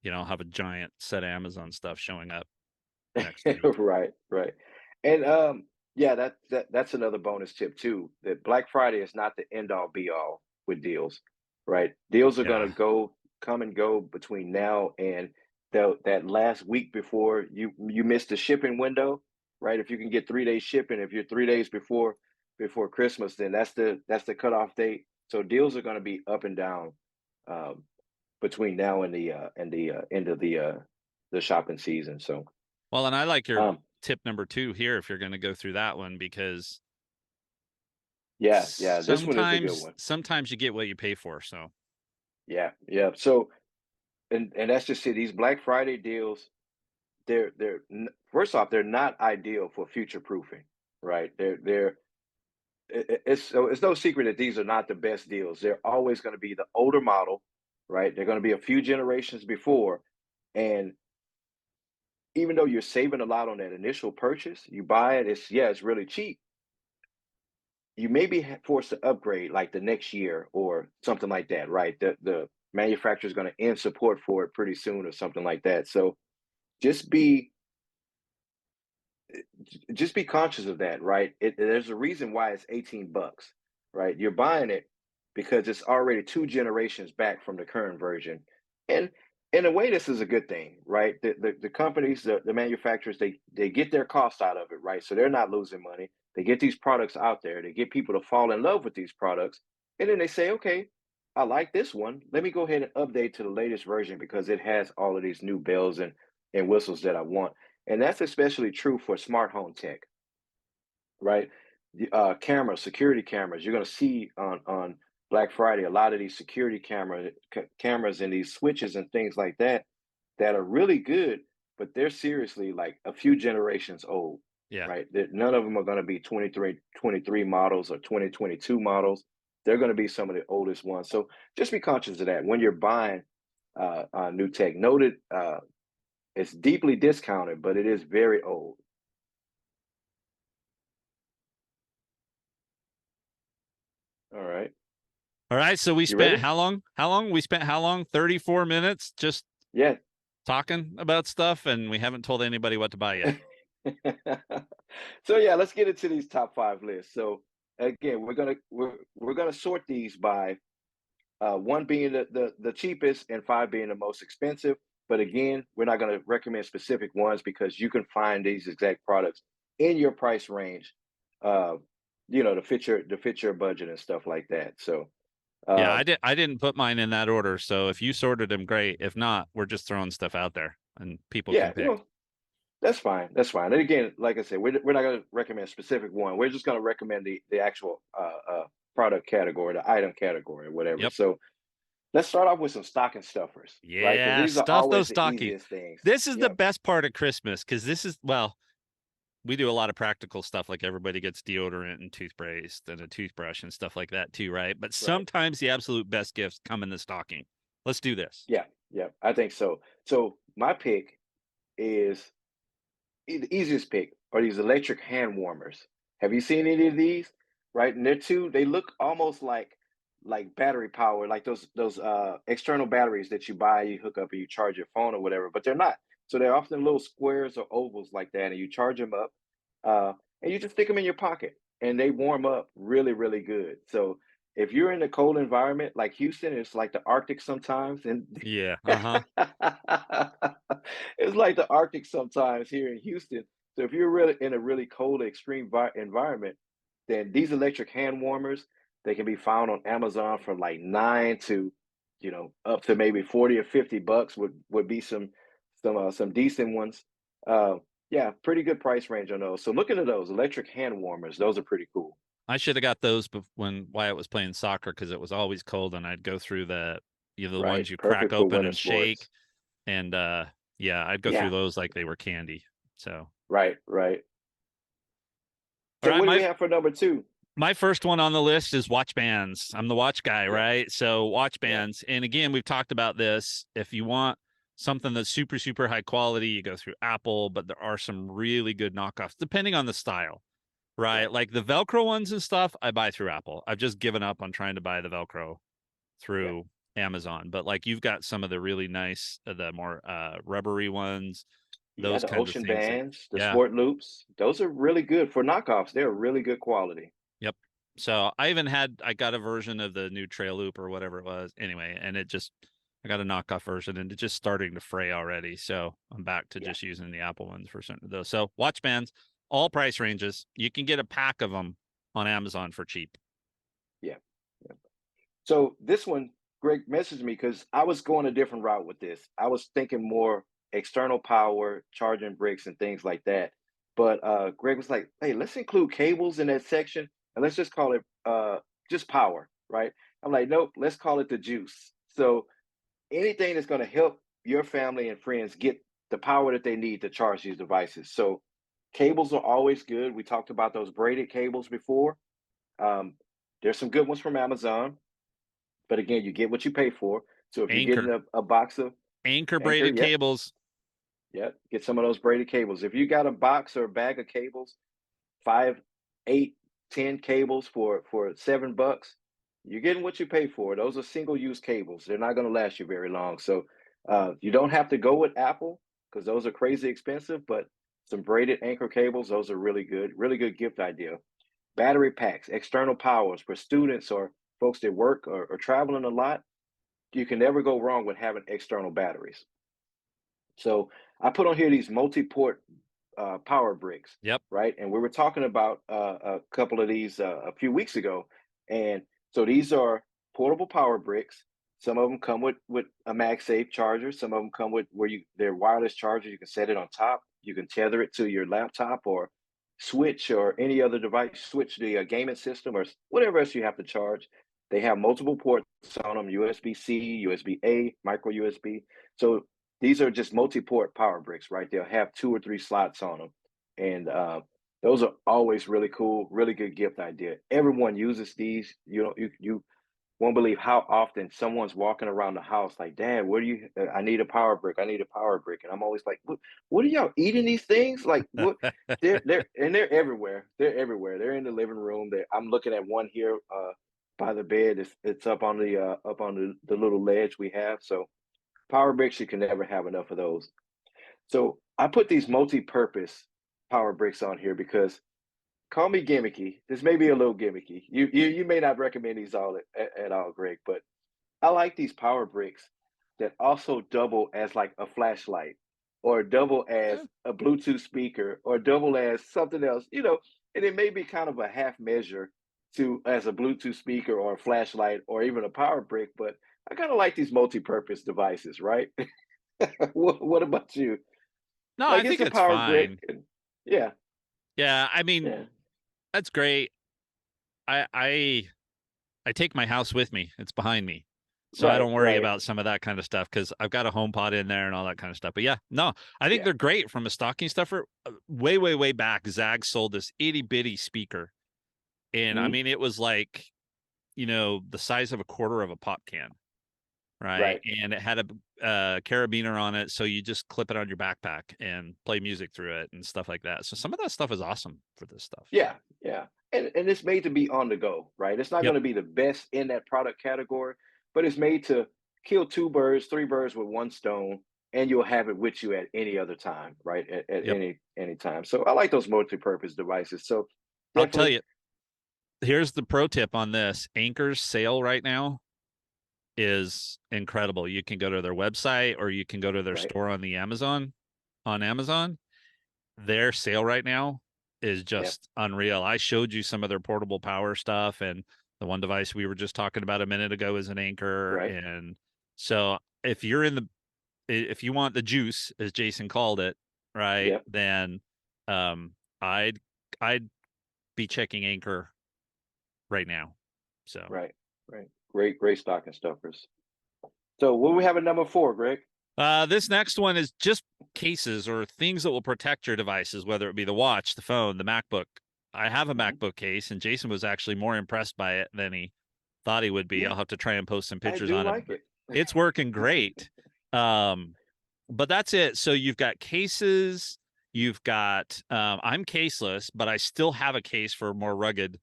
have a giant set of Amazon stuff showing up next week. Right, right. And yeah, that's another bonus tip too. That Black Friday is not the end all be all with deals, right? Deals are gonna Yeah. come and go between now and that last week before you miss the shipping window, right? If you can get 3 days shipping, if you're 3 days before Christmas, then that's the cutoff date. So deals are gonna be up and down um, between now and the end of the shopping season. So Well, and I like your um, tip number 2 here if you're going to go through that one because yeah, yeah, this one is a good sometimes one. sometimes you get what you pay for. So, Yeah, yeah. So, and that's just it. These Black Friday deals, first off, they're not ideal for future proofing, right? It's no secret that these are not the best deals. They're always going to be the older model, right? They're going to be a few generations before, and even though you're saving a lot on that initial purchase, you buy it. It's really cheap. You may be forced to upgrade like the next year or something like that, right? The manufacturer is going to end support for it pretty soon or something like that. So just be just be conscious of that, right? There's a reason why it's $18, right? You're buying it because it's already two generations back from the current version, and in a way, this is a good thing, right? The companies, the manufacturers, they get their cost out of it, right? So they're not losing money. They get these products out there. They get people to fall in love with these products, and then they say, okay, I like this one. Let me go ahead and update to the latest version because it has all of these new bells and whistles that I want. And that's especially true for smart home tech, right? Cameras, security cameras. You're going to see on Black Friday a lot of these security cameras and these switches and things like that are really good, but they're seriously like a few generations old, yeah. right? That none of them are going to be 23 models or 2022 models. They're going to be some of the oldest ones. So just be conscious of that when you're buying new tech. Note it. It's deeply discounted, but it is very old. All right. All right, so we You spent ready? how long? How long? We spent how long? 34 minutes just Yeah. talking about stuff and we haven't told anybody what to buy yet. So yeah, let's get into these top five lists. So again, we're gonna sort these by one being the cheapest and five being the most expensive. But again, we're not gonna recommend specific ones because you can find these exact products in your price range, uh, to fit your budget and stuff like that. So Yeah, um, I didn't put mine in that order, so if you sorted them great. If not, we're just throwing stuff out there and people yeah, can pick. that's fine. That's fine. And again, like I said, we're not going to recommend a specific one. We're just going to recommend the actual product category, the item category, or whatever. Yep. So let's start off with some stocking stuffers, right? Because Yeah, these are stuff always those the stockings. easiest things. This is the Yep. best part of Christmas because this is, well, we do a lot of practical stuff like everybody gets deodorant and toothpaste and a toothbrush and stuff like that too, right? But Right. sometimes the absolute best gifts come in the stocking. Let's do this. Yeah, yeah, I think so. So my pick is the easiest pick are these electric hand warmers. Have you seen any of these? Right, and they're two. They look almost like battery power, like those external batteries that you buy, you hook up, and you charge your phone or whatever. But they're not. So they're often little squares or ovals like that, and you charge them up, uh, and you just stick them in your pocket, and they warm up really, really good. So if you're in a cold environment like Houston, it's like the Arctic sometimes, and Yeah. Uh-huh. it's like the Arctic sometimes here in Houston. So if you're really in a really cold, extreme environment, then these electric hand warmers, they can be found on Amazon from like 9 to, up to maybe 40 or $50 would be some decent ones. Uh, yeah, pretty good price range on those. So look into those electric hand warmers. Those are pretty cool. I should have got those when Wyatt was playing soccer because it was always cold, and I'd go through the Right. ones you crack Perfect for open winter and shake, sports. and yeah, I'd go through Yeah. those like they were candy. So, Right. Right. all So right, what do we have for number two? my first one on the list is watch bands. I'm the watch guy, Yeah. right? So watch Yeah. bands. And again, we've talked about this. If you want something that's super, super high quality, you go through Apple, but there are some really good knockoffs depending on the style, right? Right. Like the Velcro ones and stuff, I buy through Apple. I've just given up on trying to buy the Velcro Yeah. through Amazon. But like you've got some of the really nice, the more rubbery ones, Yeah, those the kinds of ocean things that, bands, the yeah. sport loops, those are really good for knockoffs. They're really good quality. Yep. So I got a version of the new trail loop or whatever it was anyway, and I got a knockoff version and it's just starting to fray already. So I'm back to Yeah. just using the Apple ones for certain of those. So watch bands, all price ranges. You can get a pack of them on Amazon for cheap. Yeah. Yeah. So this one, Greg messaged me because I was going a different route with this. I was thinking more external power, charging bricks, and things like that. But Greg was like, "Hey, let's include cables in that section, and let's just call it just power, right?" I'm like, "Nope, let's call it the juice." So anything that's going to help your family and friends get the power that they need to charge these devices. So cables are always good. We talked about those braided cables before. Um, there's some good ones from Amazon. But again, you get what you pay for. So if you're getting Anchor, a box of anchor Anchor, braided yep, cables. yep, get some of those braided cables. If you got a box or a bag of cables, 5, 8, 10 cables for $7, you're getting what you pay for. Those are single use cables. They're not going to last you very long. So you don't have to go with Apple because those are crazy expensive. But some braided Anchor cables, those are really good gift idea. Battery packs, external powers for students or folks that work or traveling a lot. You can never go wrong with having external batteries. So I put on here these multi-port power bricks, Yep. right? And we were talking about a couple of these a few weeks ago, and so these are portable power bricks. Some of them come with a MagSafe charger. Some of them come with where they're wireless chargers. You can set it on top. You can tether it to your laptop or switch or any other device. Switch the gaming system or whatever else you have to charge. They have multiple ports on them: USB-C, USB-A, micro USB. So these are just multi-port power bricks, right? They'll have 2 or 3 slots on them, and those are always really cool, really good gift idea. Everyone uses these. You won't believe how often someone's walking around the house like, "Dad, what do you? I need a power brick. I need a power brick." And I'm always like, "What are y'all eating these things? Like what?" They're everywhere. They're everywhere. They're in the living room. I'm looking at one here by the bed. It's up on the little ledge we have. So power bricks, you can never have enough of those. So I put these multi-purpose power bricks on here because call me gimmicky. This may be a little gimmicky. You may not recommend these all at all, Greg, but I like these power bricks that also double as like a flashlight or double as Yeah. a Bluetooth speaker or double as something else, and it may be kind of a half measure to as a Bluetooth speaker or a flashlight or even a power brick, but I kind of like these multi-purpose devices, right? What about you? No, I Like it's think a it's power brick. fine. And yeah, Yeah, I mean, yeah. that's great. I I take my house with me. It's behind me. So I Right, don't worry right. about some of that kind of stuff because I've got a home pod in there and all that kind of stuff. But yeah, no, I think Yeah. they're great from a stocking stuffer. Way, way, way back, Zag sold this itty bitty speaker. And I Mhm. mean, it was like, the size of a quarter of a pop can, right? Right. And it had a carabiner on it, so you just clip it on your backpack and play music through it and stuff like that. So some of that stuff is awesome for this stuff. So Yeah, yeah. And it's made to be on the go, right? It's not yep, gonna be the best in that product category, but it's made to kill 2 birds, 3 birds with 1 stone, and you'll have it with you at any other time, right? At yep. any time. So I like those multi-purpose devices. So I'll tell definitely you, here's the pro tip on this. Anchor's sale right now is incredible. You can go to their website or you can go to their right. store on Amazon. Their sale right now is Yep. just unreal. I showed you some of their portable power stuff, and the one device we were just talking about a minute ago is an Anchor. Right. And so if you want the juice, as Jason called it, right, Yep. then um I'd I'd be checking Anchor right now. So Right. Right. Great stocking stuffers. So what we have at number 4, Greg? this next one is just cases or things that will protect your devices, whether it be the watch, the phone, the MacBook. I have a Mhm. MacBook case, and Jason was actually more impressed by it than he thought he would be. Yeah, I'll have to try and post some I pictures do on it, like but it. it's working great. Um, but that's it. So you've got cases, you've got I'm caseless, but I still have a case for more rugged.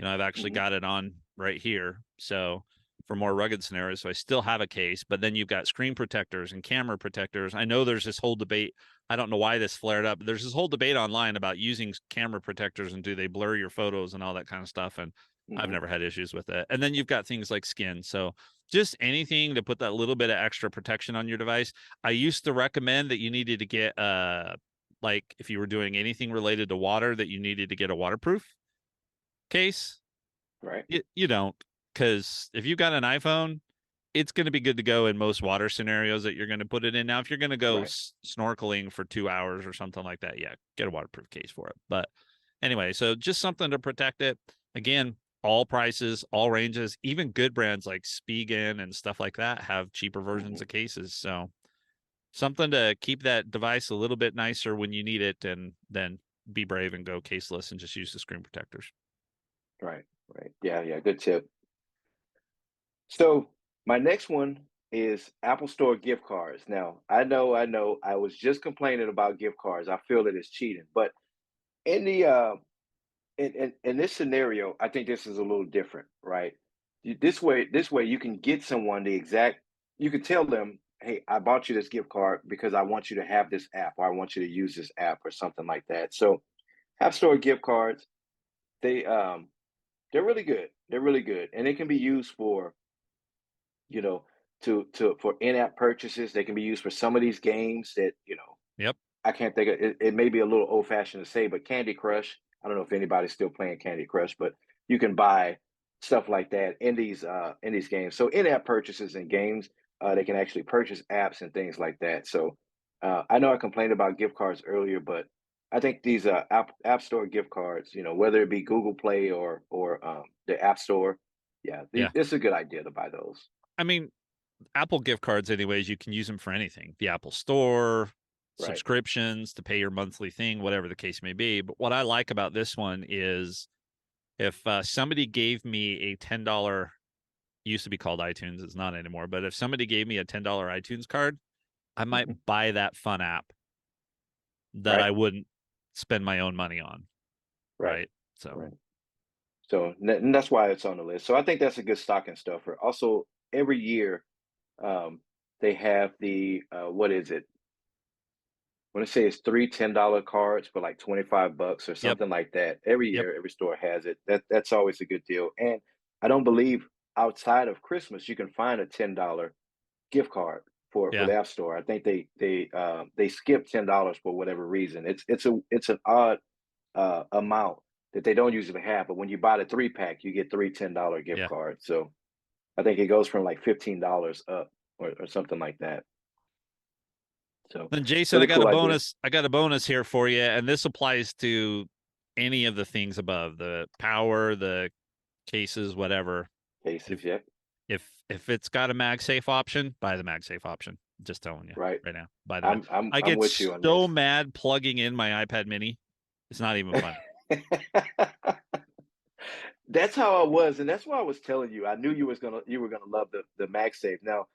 I've actually Mhm. got it on right here. So for more rugged scenarios, so I still have a case, but then you've got screen protectors and camera protectors. I know there's this whole debate. I don't know why this flared up. But there's this whole debate online about using camera protectors and do they blur your photos and all that kind of stuff. And I've Mhm. never had issues with it. And then you've got things like skin. So just anything to put that little bit of extra protection on your device. I used to recommend that you needed to get like if you were doing anything related to water that you needed to get a waterproof case. Right. You don't, because if you've got an iPhone, it's going to be good to go in most water scenarios that you're going to put it in. Now, if you're going to go Right. snorkeling for 2 hours or something like that, yeah, get a waterproof case for it. But anyway, so just something to protect it. Again, all prices, all ranges, even good brands like Spigen and stuff like that have cheaper versions Mhm. of cases. So something to keep that device a little bit nicer when you need it, and then be brave and go caseless and just use the screen protectors. Right. Right. Yeah, yeah, good tip. So my next one is Apple Store gift cards. Now, I was just complaining about gift cards. I feel that it's cheating, but in the in this scenario, I think this is a little different, right? This way, you can get someone the exact. You can tell them, "Hey, I bought you this gift card because I want you to have this app, or I want you to use this app, or something like that." So, App Store gift cards, they they're really good. They're really good, and they can be used for you know, to for in-app purchases. They can be used for some of these games that, Yep. I can't think of it. It may be a little old-fashioned to say, but Candy Crush. I don't know if anybody's still playing Candy Crush, but you can buy stuff like that in these games. So in-app purchases in games, they can actually purchase apps and things like that. So I know I complained about gift cards earlier, but I think these app store gift cards, whether it be Google Play or the App Store, yeah, Yeah. it's a good idea to buy those. I mean, Apple gift cards, anyways, you can use them for anything. The Apple Store, Right. subscriptions to pay your monthly thing, whatever the case may be. But what I like about this one is if somebody gave me a $10, used to be called iTunes, it's not anymore, but if somebody gave me a $10 iTunes card, I might Mhm. buy that fun app that Right. I wouldn't spend my own money on. Right. Right. So, Right. So and that's why it's on the list. So I think that's a good stocking stuffer. Also, every year, um, they have the what is it? I want to say it's three $10 cards for like 25 bucks or yep. something like that. Every Yep. year, every store has it. That's always a good deal. And I don't believe outside of Christmas you can find a $10 gift card for Yeah. the App Store. I think they skip $10 for whatever reason. It's an odd amount that they don't usually have. But when you buy the 3 pack, you get three $10 gift Yeah. cards. So I think it goes from like $15 up or something like that. So Then Jason, really cool idea. I got a bonus here for you, and this applies to any of the things above: the power, the cases, whatever. Cases, If yep. if it's got a MagSafe option, buy the MagSafe option. Just telling you Right. right now. By the way, I'm I I'm get with you on so this. mad plugging in my iPad Mini. It's not even funny. That's how I was, and that's why I was telling you. I knew you were gonna love the MagSafe. Now,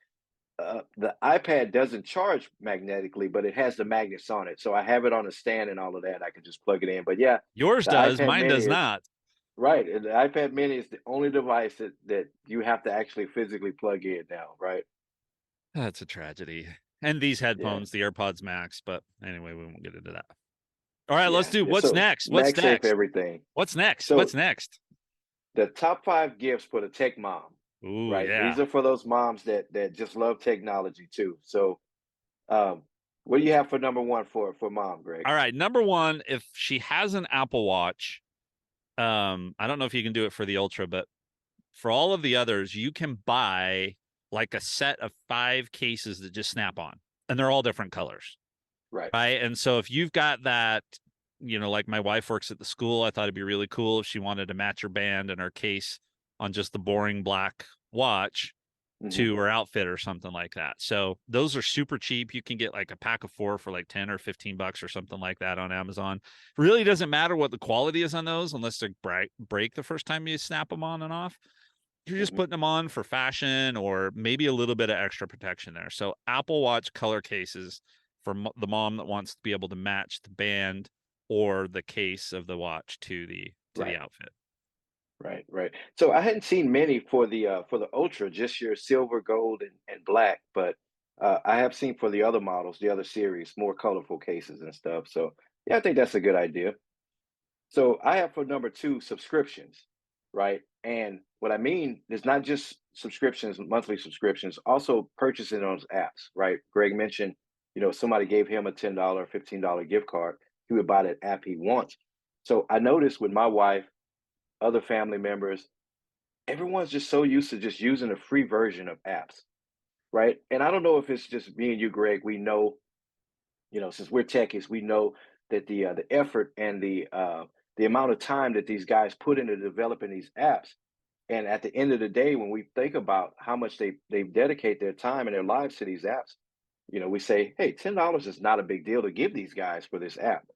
the iPad doesn't charge magnetically, but it has the magnets on it. So I have it on a stand and all of that. I can just plug it in. But yeah, Yours the does, iPad mine Mini does is not. right. And the iPad Mini is the only device that you have to actually physically plug in now, right? That's a tragedy. And these Yeah, headphones, the AirPods Max, but anyway, we won't get into that. All right, let's yeah, do yeah. what's So next? What's MagSafe next? everything. What's next? So What's next? the top 5 gifts for the tech mom, Ooh, right? These yeah. are for those moms that just love technology too. So um, what do you have for number one for mom, Greg? All right, number one, if she has an Apple Watch, I don't know if you can do it for the Ultra, but for all of the others, you can buy like a set of 5 cases that just snap on, and they're all different colors, Right. right? And so if you've got that, like my wife works at the school, I thought it'd be really cool if she wanted to match her band and her case on just the boring black watch Hmm. to her outfit or something like that. So those are super cheap. You can get like a pack of 4 for like 10 or 15 bucks or something like that on Amazon. It really doesn't matter what the quality is on those unless they break the first time you snap them on and off. You're just Hmm. putting them on for fashion or maybe a little bit of extra protection there. So Apple Watch color cases for the mom that wants to be able to match the band or the case of the watch to the Right. outfit. Right. Right. So I hadn't seen many for the Ultra, just your silver, gold, and black, but I have seen for the other models, the other series, more colorful cases and stuff. So yeah, I think that's a good idea. So I have for number two subscriptions, right? And what I mean is not just subscriptions, monthly subscriptions, also purchasing those apps, right? Greg mentioned, somebody gave him a $10, $15 gift card. He would buy that app he wants. So I noticed with my wife, other family members, everyone's just so used to just using a free version of apps, right? And I don't know if it's just me and you, Greg. We know, since we're techies, we know that the effort and the amount of time that these guys put into developing these apps. And at the end of the day, when we think about how much they dedicate their time and their lives to these apps, we say, hey, $10 is not a big deal to give these guys for this app.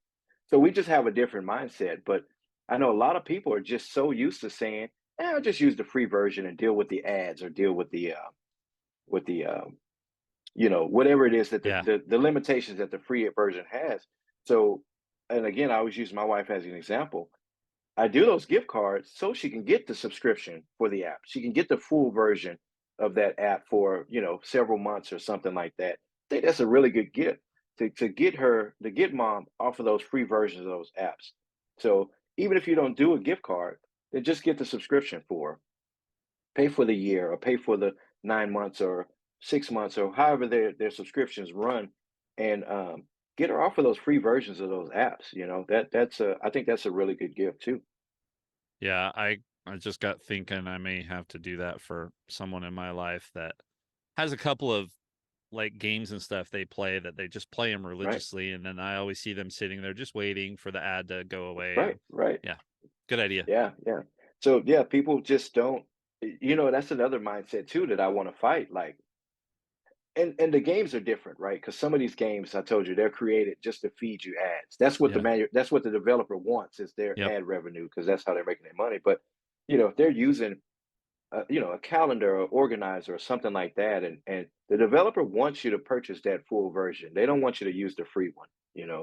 So we just have a different mindset. But I know a lot of people are just so used to saying, I'll just use the free version and deal with the ads or deal with the whatever it is that Yeah. the limitations that the free version has. So, and again, I always use my wife as an example. I do those gift cards so she can get the subscription for the app. She can get the full version of that app for, several months or something like that. I think that's a really good gift to get mom off of those free versions of those apps. So even if you don't do a gift card, then just get the subscription for her. Pay for the year or pay for the 9 months or 6 months or however their subscriptions run, and get her off of those free versions of those apps. I think that's a really good gift too. Yeah, I just got thinking I may have to do that for someone in my life that has a couple of like games and stuff they play that they just play them Right. religiously, and then I always see them sitting there just waiting for the ad to go away. Right. And Right. yeah, good idea. Yeah. Yeah. So yeah, people just don't. That's another mindset too that I want to fight. Like, and the games are different, right? Because some of these games, I told you, they're created just to feed you ads. Yeah. That's what the developer wants is their Yep. ad revenue because that's how they're making their money. But if they're using a calendar or organizer or something like that, and the developer wants you to purchase that full version. They don't want you to use the free one.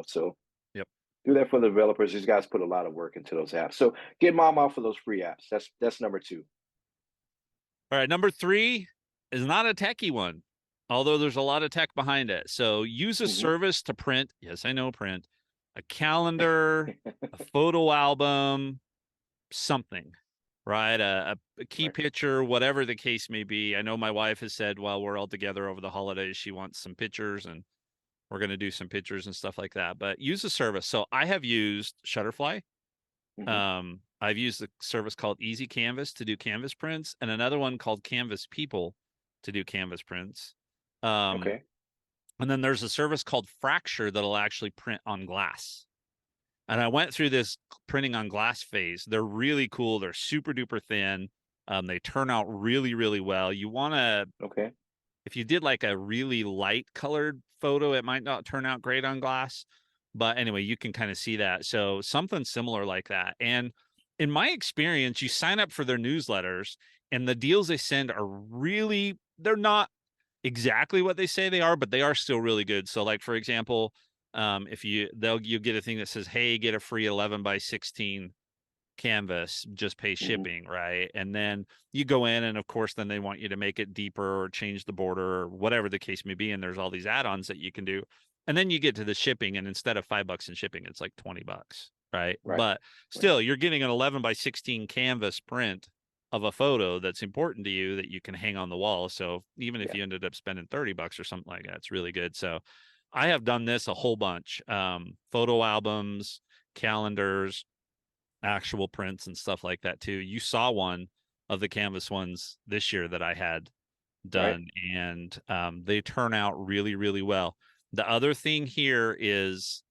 So Yep. do that for the developers. These guys put a lot of work into those apps. So get mom off of those free apps. That's number two. All right, number 3 is not a techie one, although there's a lot of tech behind it. So use a Hmm. service to print, yes, I know print, a calendar, a photo album, something, right? A key Right. picture, whatever the case may be. I know my wife has said while we're all together over the holidays, she wants some pictures and we're going to do some pictures and stuff like that. But use a service. So I have used Shutterfly. Hmm. I've used a service called Easy Canvas to do canvas prints, and another one called Canvas People to do canvas prints. Um, Okay. and then there's a service called Fracture that'll actually print on glass. And I went through this printing on glass phase. They're really cool. They're super duper thin. They turn out really, really well. You want to, Okay. if you did like a really light colored photo, it might not turn out great on glass. But anyway, you can kind of see that. So something similar like that. And in my experience, you sign up for their newsletters and the deals they send are really, they're not exactly what they say they are, but they are still really good. So like for example, if you get a thing that says, "Hey, get a free 11 by 16 canvas, just pay Mhm. shipping," right? And then you go in and of course then they want you to make it deeper or change the border or whatever the case may be, and there's all these add-ons that you can do. And then you get to the shipping and instead of $5 in shipping, it's like 20 bucks, right? Right, But right. still you're getting an 11 by 16 canvas print of a photo that's important to you that you can hang on the wall. So even if Yeah, you ended up spending 30 bucks or something like that, it's really good. So I have done this a whole bunch. Photo albums, calendars, actual prints and stuff like that too. You saw one of the canvas ones this year that I had right. done, and they turn out really, really well. The other thing here is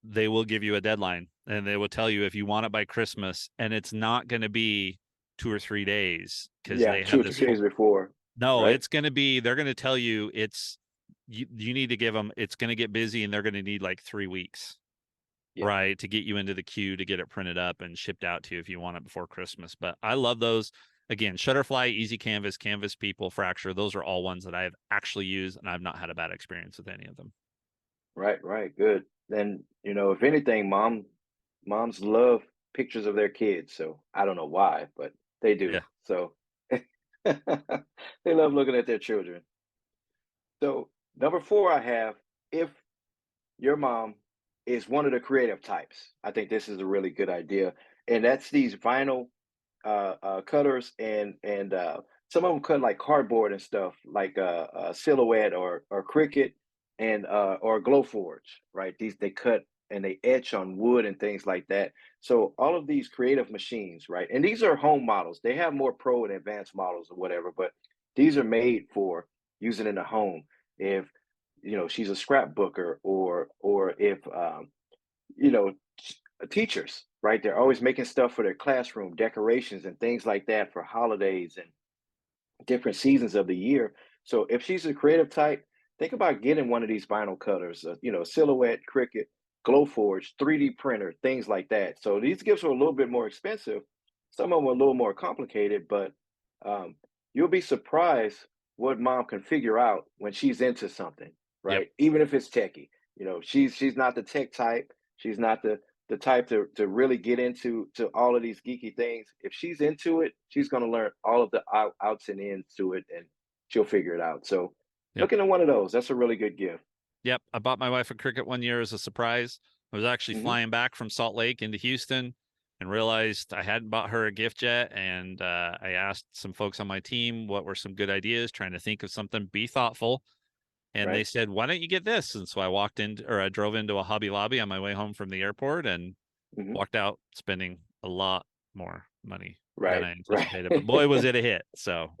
they will give you a deadline and they will tell you if you want it by Christmas, and it's not going to be 2 or 3 days because Yeah, they 2 have or this 3 whole days before, no, right? it's going to be they're going to tell you you need to give them it's going to get busy and they're going to need like 3 weeks, Yeah, right, to get you into the queue to get it printed up and shipped out to you if you want it before Christmas. But I love those. Again, Shutterfly, Easy Canvas, Canvas People, Fracture, those are all ones that I've actually used and I've not had a bad experience with any of them. right, right, good. Then, if anything, moms love pictures of their kids, so I don't know why, but they do. Yeah. So they love looking at their children. So, number 4 I have, if your mom is one of the creative types, I think this is a really good idea, and that's these vinyl cutters, and some of them cut like cardboard and stuff, like Silhouette or Cricut and or Glowforge, right? These they cut and they etch on wood and things like that. So all of these creative machines, right? And these are home models. They have more pro and advanced models or whatever, but these are made for using in the home. If she's a scrapbooker, or if you know, teachers, right? They're always making stuff for their classroom, decorations and things like that for holidays and different seasons of the year. So if she's a creative type, think about getting one of these vinyl cutters, Silhouette, Cricut, Glowforge, 3D printer, things like that. So these gifts are a little bit more expensive. Some of them are a little more complicated, but um, you'll be surprised what mom can figure out when she's into something, Yep. right? Even if it's techie. She's not the tech type. She's not the type to really get into to all of these geeky things. If she's into it, she's going to learn all of the outs and ins to it, and she'll figure it out. So, Yep. looking at one of those, that's a really good gift. Yep. I bought my wife a Cricut one year as a surprise. I was actually Hmm. flying back from Salt Lake into Houston and realized I hadn't bought her a gift yet. And I asked some folks on my team what were some good ideas, trying to think of something, be thoughtful. And they Right. said, "Why don't you get this?" And so I walked in, or I drove into a Hobby Lobby on my way home from the airport and Hmm. walked out spending a lot more money than Right. I Right. anticipated. But boy, was it a hit. So,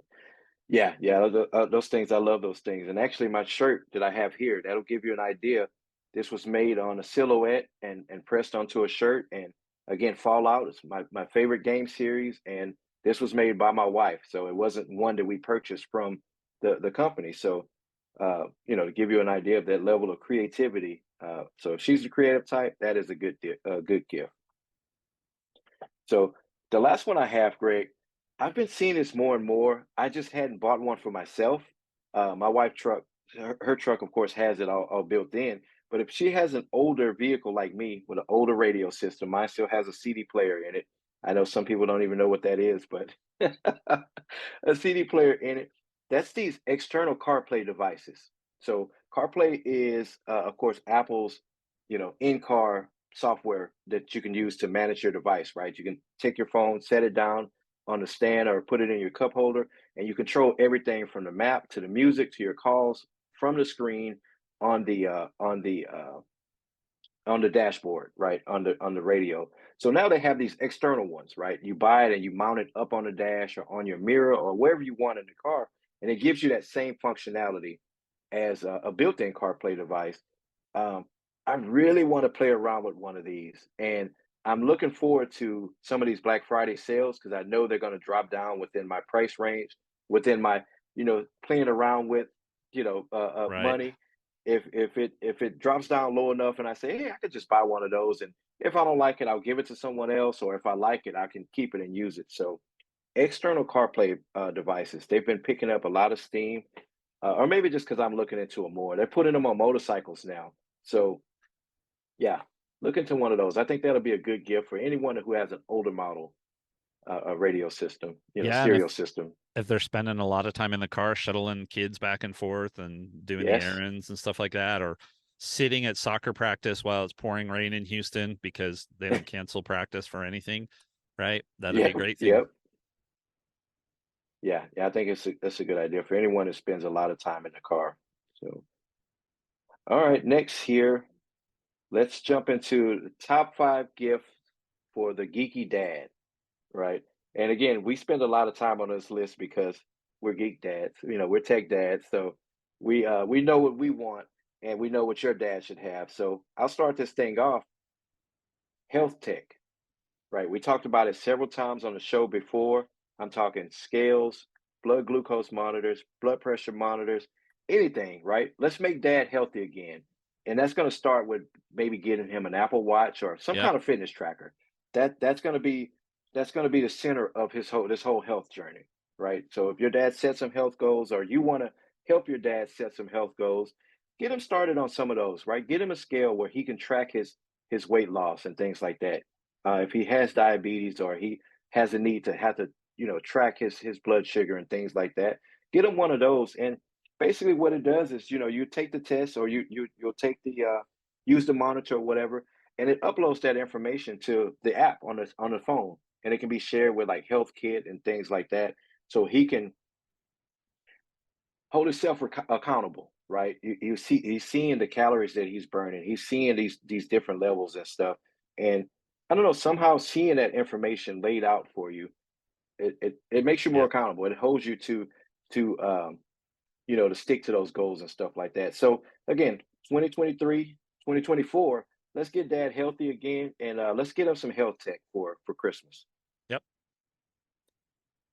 Yeah. Yeah. Those things, I love those things. And actually, my shirt that I have here, that'll give you an idea. This was made on a Silhouette and pressed onto a shirt. And again, Fallout is my favorite game series. And this was made by my wife. So it wasn't one that we purchased from the company. So, to give you an idea of that level of creativity. So if she's the creative type, that is a good gift. So the last one I have, Greg, I've been seeing this more and more. I just hadn't bought one for myself. My wife truck, her truck, of course, has it all built in. But if she has an older vehicle like me with an older radio system, mine still has a CD player in it. I know some people don't even know what that is, but a CD player in it. That's these external CarPlay devices. So CarPlay is, of course, Apple's, in-car software that you can use to manage your device. Right? You can take your phone, set it down on the stand, or put it in your cup holder, and you control everything from the map to the music to your calls from the screen on the dashboard, right, on the radio. So now they have these external ones, right? You buy it and you mount it up on the dash or on your mirror or wherever you want in the car, and it gives you that same functionality as a built-in CarPlay device. Um, I really want to play around with one of these, and I'm looking forward to some of these Black Friday sales because I know they're going to drop down within my price range, within my playing around with right. money. If it drops down low enough, and I say, hey, I could just buy one of those, and if I don't like it, I'll give it to someone else, or if I like it, I can keep it and use it. So external CarPlay devices, they've been picking up a lot of steam. or maybe just because I'm looking into it more. They're putting them on motorcycles now. So yeah, look into one of those. I think that'll be a good gift for anyone who has an older model, a radio system, Yeah, and stereo system. if they're spending a lot of time in the car shuttling kids back and forth and doing the Yes. errands and stuff like that, or sitting at soccer practice while it's pouring rain in Houston because they don't cancel practice for anything, right? That'd be Yeah. a great thing. Yep. Yeah. Yeah. I think that's a good idea for anyone that spends a lot of time in the car. So, all right. Next here, let's jump into the top 5 gifts for the geeky dad. Right. And again, we spend a lot of time on this list because we're geek dads, we're tech dads. So we know what we want and we know what your dad should have. So I'll start this thing off. Health tech. Right. We talked about it several times on the show before. I'm talking scales, blood glucose monitors, blood pressure monitors, anything, right? Let's make dad healthy again. And that's going to start with maybe getting him an Apple Watch or some Yep. kind of fitness tracker. That's going to be the center of this whole health journey, right? So if your dad set some health goals or you want to help your dad set some health goals, get him started on some of those, right? Get him a scale where he can track his weight loss and things like that. If he has diabetes or he has a need to have to, track his blood sugar and things like that, get him one of those. And basically, what it does is, you take the test or you'll take the use the monitor or whatever, and it uploads that information to the app on the phone, and it can be shared with like Health Kit and things like that, so he can hold himself accountable, right? He's seeing the calories that he's burning. He's seeing these different levels and stuff. And I don't know, somehow seeing that information laid out for you, it makes you more Yep. accountable. It holds you to stick to those goals and stuff like that. So again, 2023, 2024, let's get dad healthy again, and let's get him some health tech for Christmas. Yep.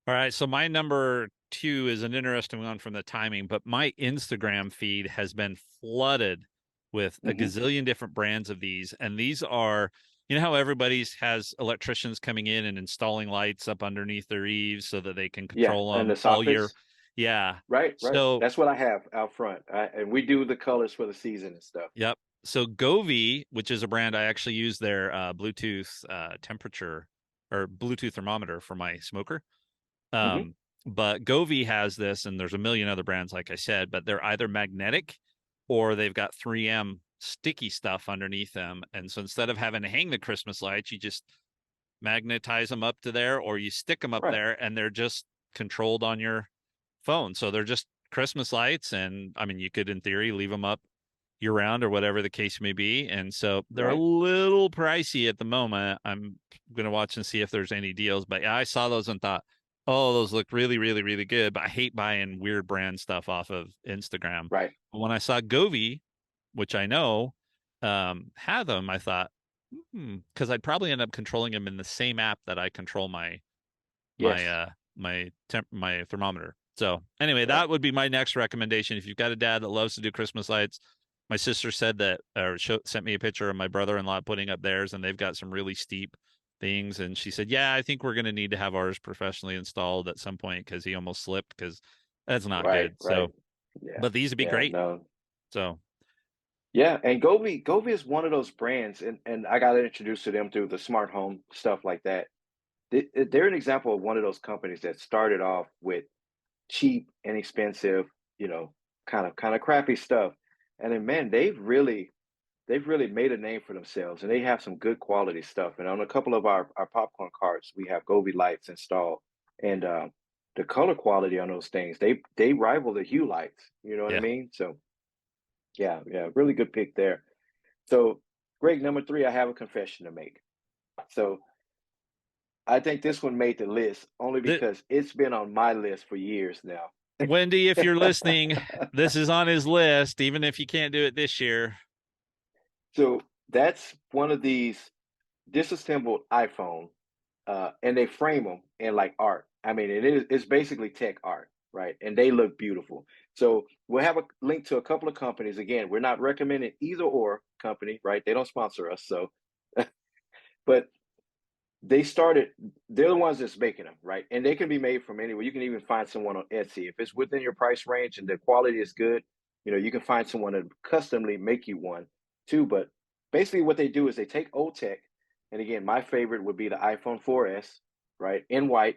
All right. So my number two is an interesting one from the timing, but my Instagram feed has been flooded with a Hmm. gazillion different brands of these. And these are, you know how everybody's has electricians coming in and installing lights up underneath their eaves so that they can Yeah, control and the them all year. soffits. Yeah. Right, right. So, That's what I have out front, and we do the colors for the season and stuff. yep. So Govee, which is a brand I actually use their Bluetooth temperature or Bluetooth thermometer for my smoker. Mhm. Um, but Govee has this, and there's a million other brands, like I said, but they're either magnetic or they've got 3M sticky stuff underneath them. And so instead of having to hang the Christmas lights, you just magnetize them up to there or you stick them up Right, there and they're just controlled on your phone. So they're just Christmas lights. And I mean, you could, in theory, leave them up year round or whatever the case may be. And so they're a right, little pricey at the moment. I'm going to watch and see if there's any deals. But yeah, I saw those and thought, oh, those look really, really, really good. But I hate buying weird brand stuff off of Instagram. right. But when I saw Govee, which I know had them, I thought, because I'd probably end up controlling them in the same app that I control my Yes, my thermometer. So anyway, right. that would be my next recommendation. If you've got a dad that loves to do Christmas lights, my sister said that sent me a picture of my brother-in-law putting up theirs, and they've got some really steep things. And she said, "Yeah, I think we're going to need to have ours professionally installed at some point because he almost slipped because that's not Right, good." right. So, Yeah, but these would be yeah, great. no. So, Yeah, and Govee is one of those brands, and I got introduced to them through the smart home stuff like that. They're an example of one of those companies that started off with cheap, inexpensive, you know, kind of crappy stuff, and then man, they've really made a name for themselves, and they have some good quality stuff. And on a couple of our popcorn carts, we have Govee lights installed, and the color quality on those things, they rival the Hue lights. You know what I yeah. mean? So yeah, yeah, really good pick there. So Greg, number three, I have a confession to make. So I think this one made the list only The, because it's been on my list for years now. Wendy, if you're listening, this is on his list, even if you can't do it this year. So that's one of these disassembled iPhone, and they frame them in like art. I mean, it's basically tech art, right? And they look beautiful. So we'll have a link to a couple of companies. Again, we're not recommending either or company, right? They don't sponsor us. So, but they started, they're the ones that's making them, right? And they can be made from anywhere. You can even find someone on Etsy. If it's within your price range and the quality is good, you can find someone to customly make you one too. But basically what they do is they take old tech, and again, my favorite would be the iPhone 4S, right? In white.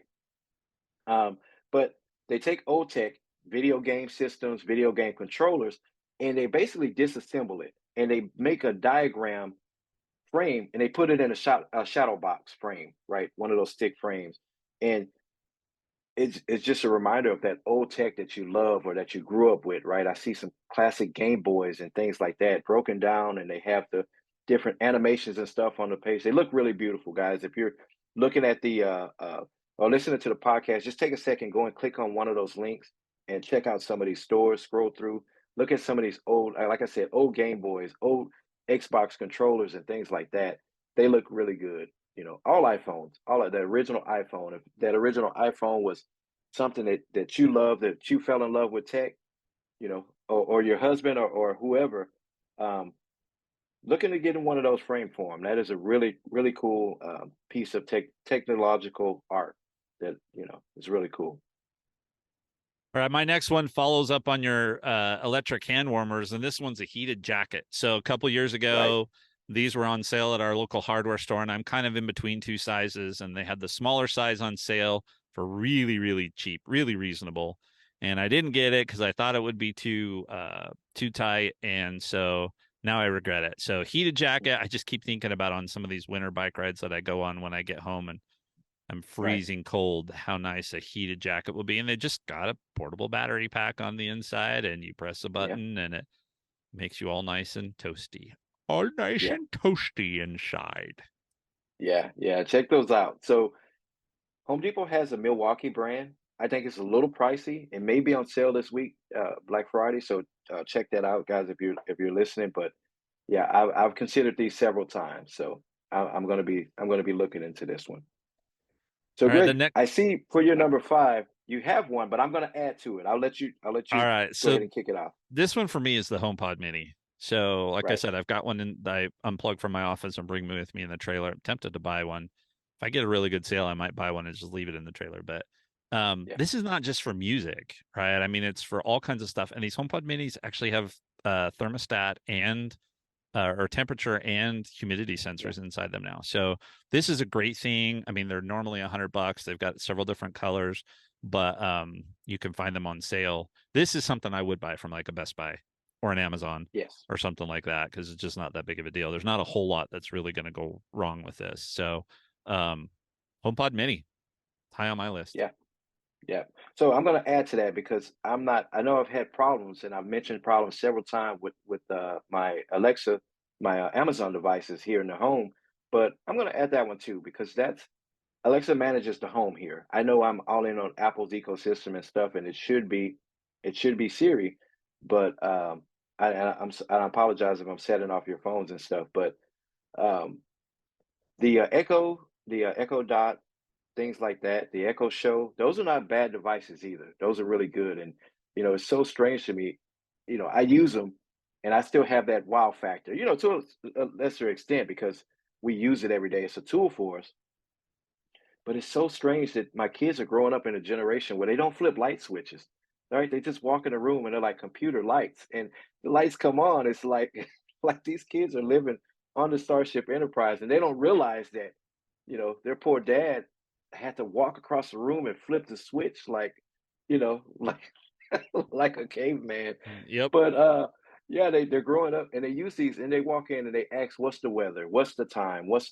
Um, but they take old tech, video game systems, video game controllers, and they basically disassemble it and they make a diagram frame and they put it in a shadow box frame, right? One of those stick frames. And it's just a reminder of that old tech that you love or that you grew up with, right? I see some classic Game Boys and things like that broken down, and they have the different animations and stuff on the page. They look really beautiful, guys. If you're looking at the or listening to the podcast, just take a second, go and click on one of those links and check out some of these stores. Scroll through, look at some of these old, like I said, old Game Boys, old Xbox controllers, and things like that. They look really good. All iPhones, all of the original iPhone. If that original iPhone was something that you love, that you fell in love with tech, or your husband or whoever, um, looking to get in one of those framed for them. That is a really, really cool piece of technological art that, is really cool. All right, my next one follows up on your electric hand warmers, and this one's a heated jacket. So a couple years Right. ago, these were on sale at our local hardware store, and I'm kind of in between two sizes, and they had the smaller size on sale for really, really cheap, really reasonable. And I didn't get it because I thought it would be too tight, and so now I regret it. So heated jacket, I just keep thinking about on some of these winter bike rides that I go on when I get home, and I'm Right. freezing cold, how nice a heated jacket will be. And they just got a portable battery pack on the inside, and you press a Yeah. button and it makes you all nice and toasty. All nice Yeah. and toasty inside. Yeah. Yeah. Check those out. So Home Depot has a Milwaukee brand. I think it's a little pricey. It may be on sale this week, Black Friday. So check that out, guys, if you're listening. But yeah, I've considered these several times, so I'm gonna be looking into this one. So, All right, the Greg, next I see for your number 5, you have one, but I'm gonna add to it. I'll let you all right. go So ahead and kick it off. this one for me is the HomePod Mini. So, like I Right. said, I've got one that I unplug from my office and bring with me in the trailer. I'm tempted to buy one. If I get a really good sale, I might buy one and just leave it in the trailer. But Yeah. this is not just for music, right? I mean, it's for all kinds of stuff. And these HomePod Minis actually have thermostat and or temperature and humidity Yeah. sensors inside them now. So this is a great thing. I mean, they're normally $100. They've got several different colors, but you can find them on sale. This is something I would buy from like a Best Buy or an Amazon Yes. or something like that because it's just not that big of a deal. There's not a whole lot that's really going to go wrong with this. So, um, HomePod Mini, high on my list. Yeah. Yeah. So I'm gonna add to that because I know I've had problems, and I've mentioned problems several times with my Alexa, my Amazon devices here in the home, but I'm gonna add that one too because that's Alexa manages the home here. I know I'm all in on Apple's ecosystem and stuff, and it should be Siri, but I apologize if I'm setting off your phones and stuff, but um, the Echo Dot, things like that, the Echo Show, those are not bad devices either. Those are really good, and it's so strange to me. I use them, and I still have that wow factor. To a lesser extent because we use it every day. It's a tool for us, but it's so strange that my kids are growing up in a generation where they don't flip light switches. All right, they just walk in a room and they're like computer lights, and the lights come on. It's like like these kids are living on the Starship Enterprise, and they don't realize that their poor dad had to walk across the room and flip the switch like like a caveman. Yep. But yeah, they're growing up and they use these and they walk in and they ask, "What's the weather? What's the time? What's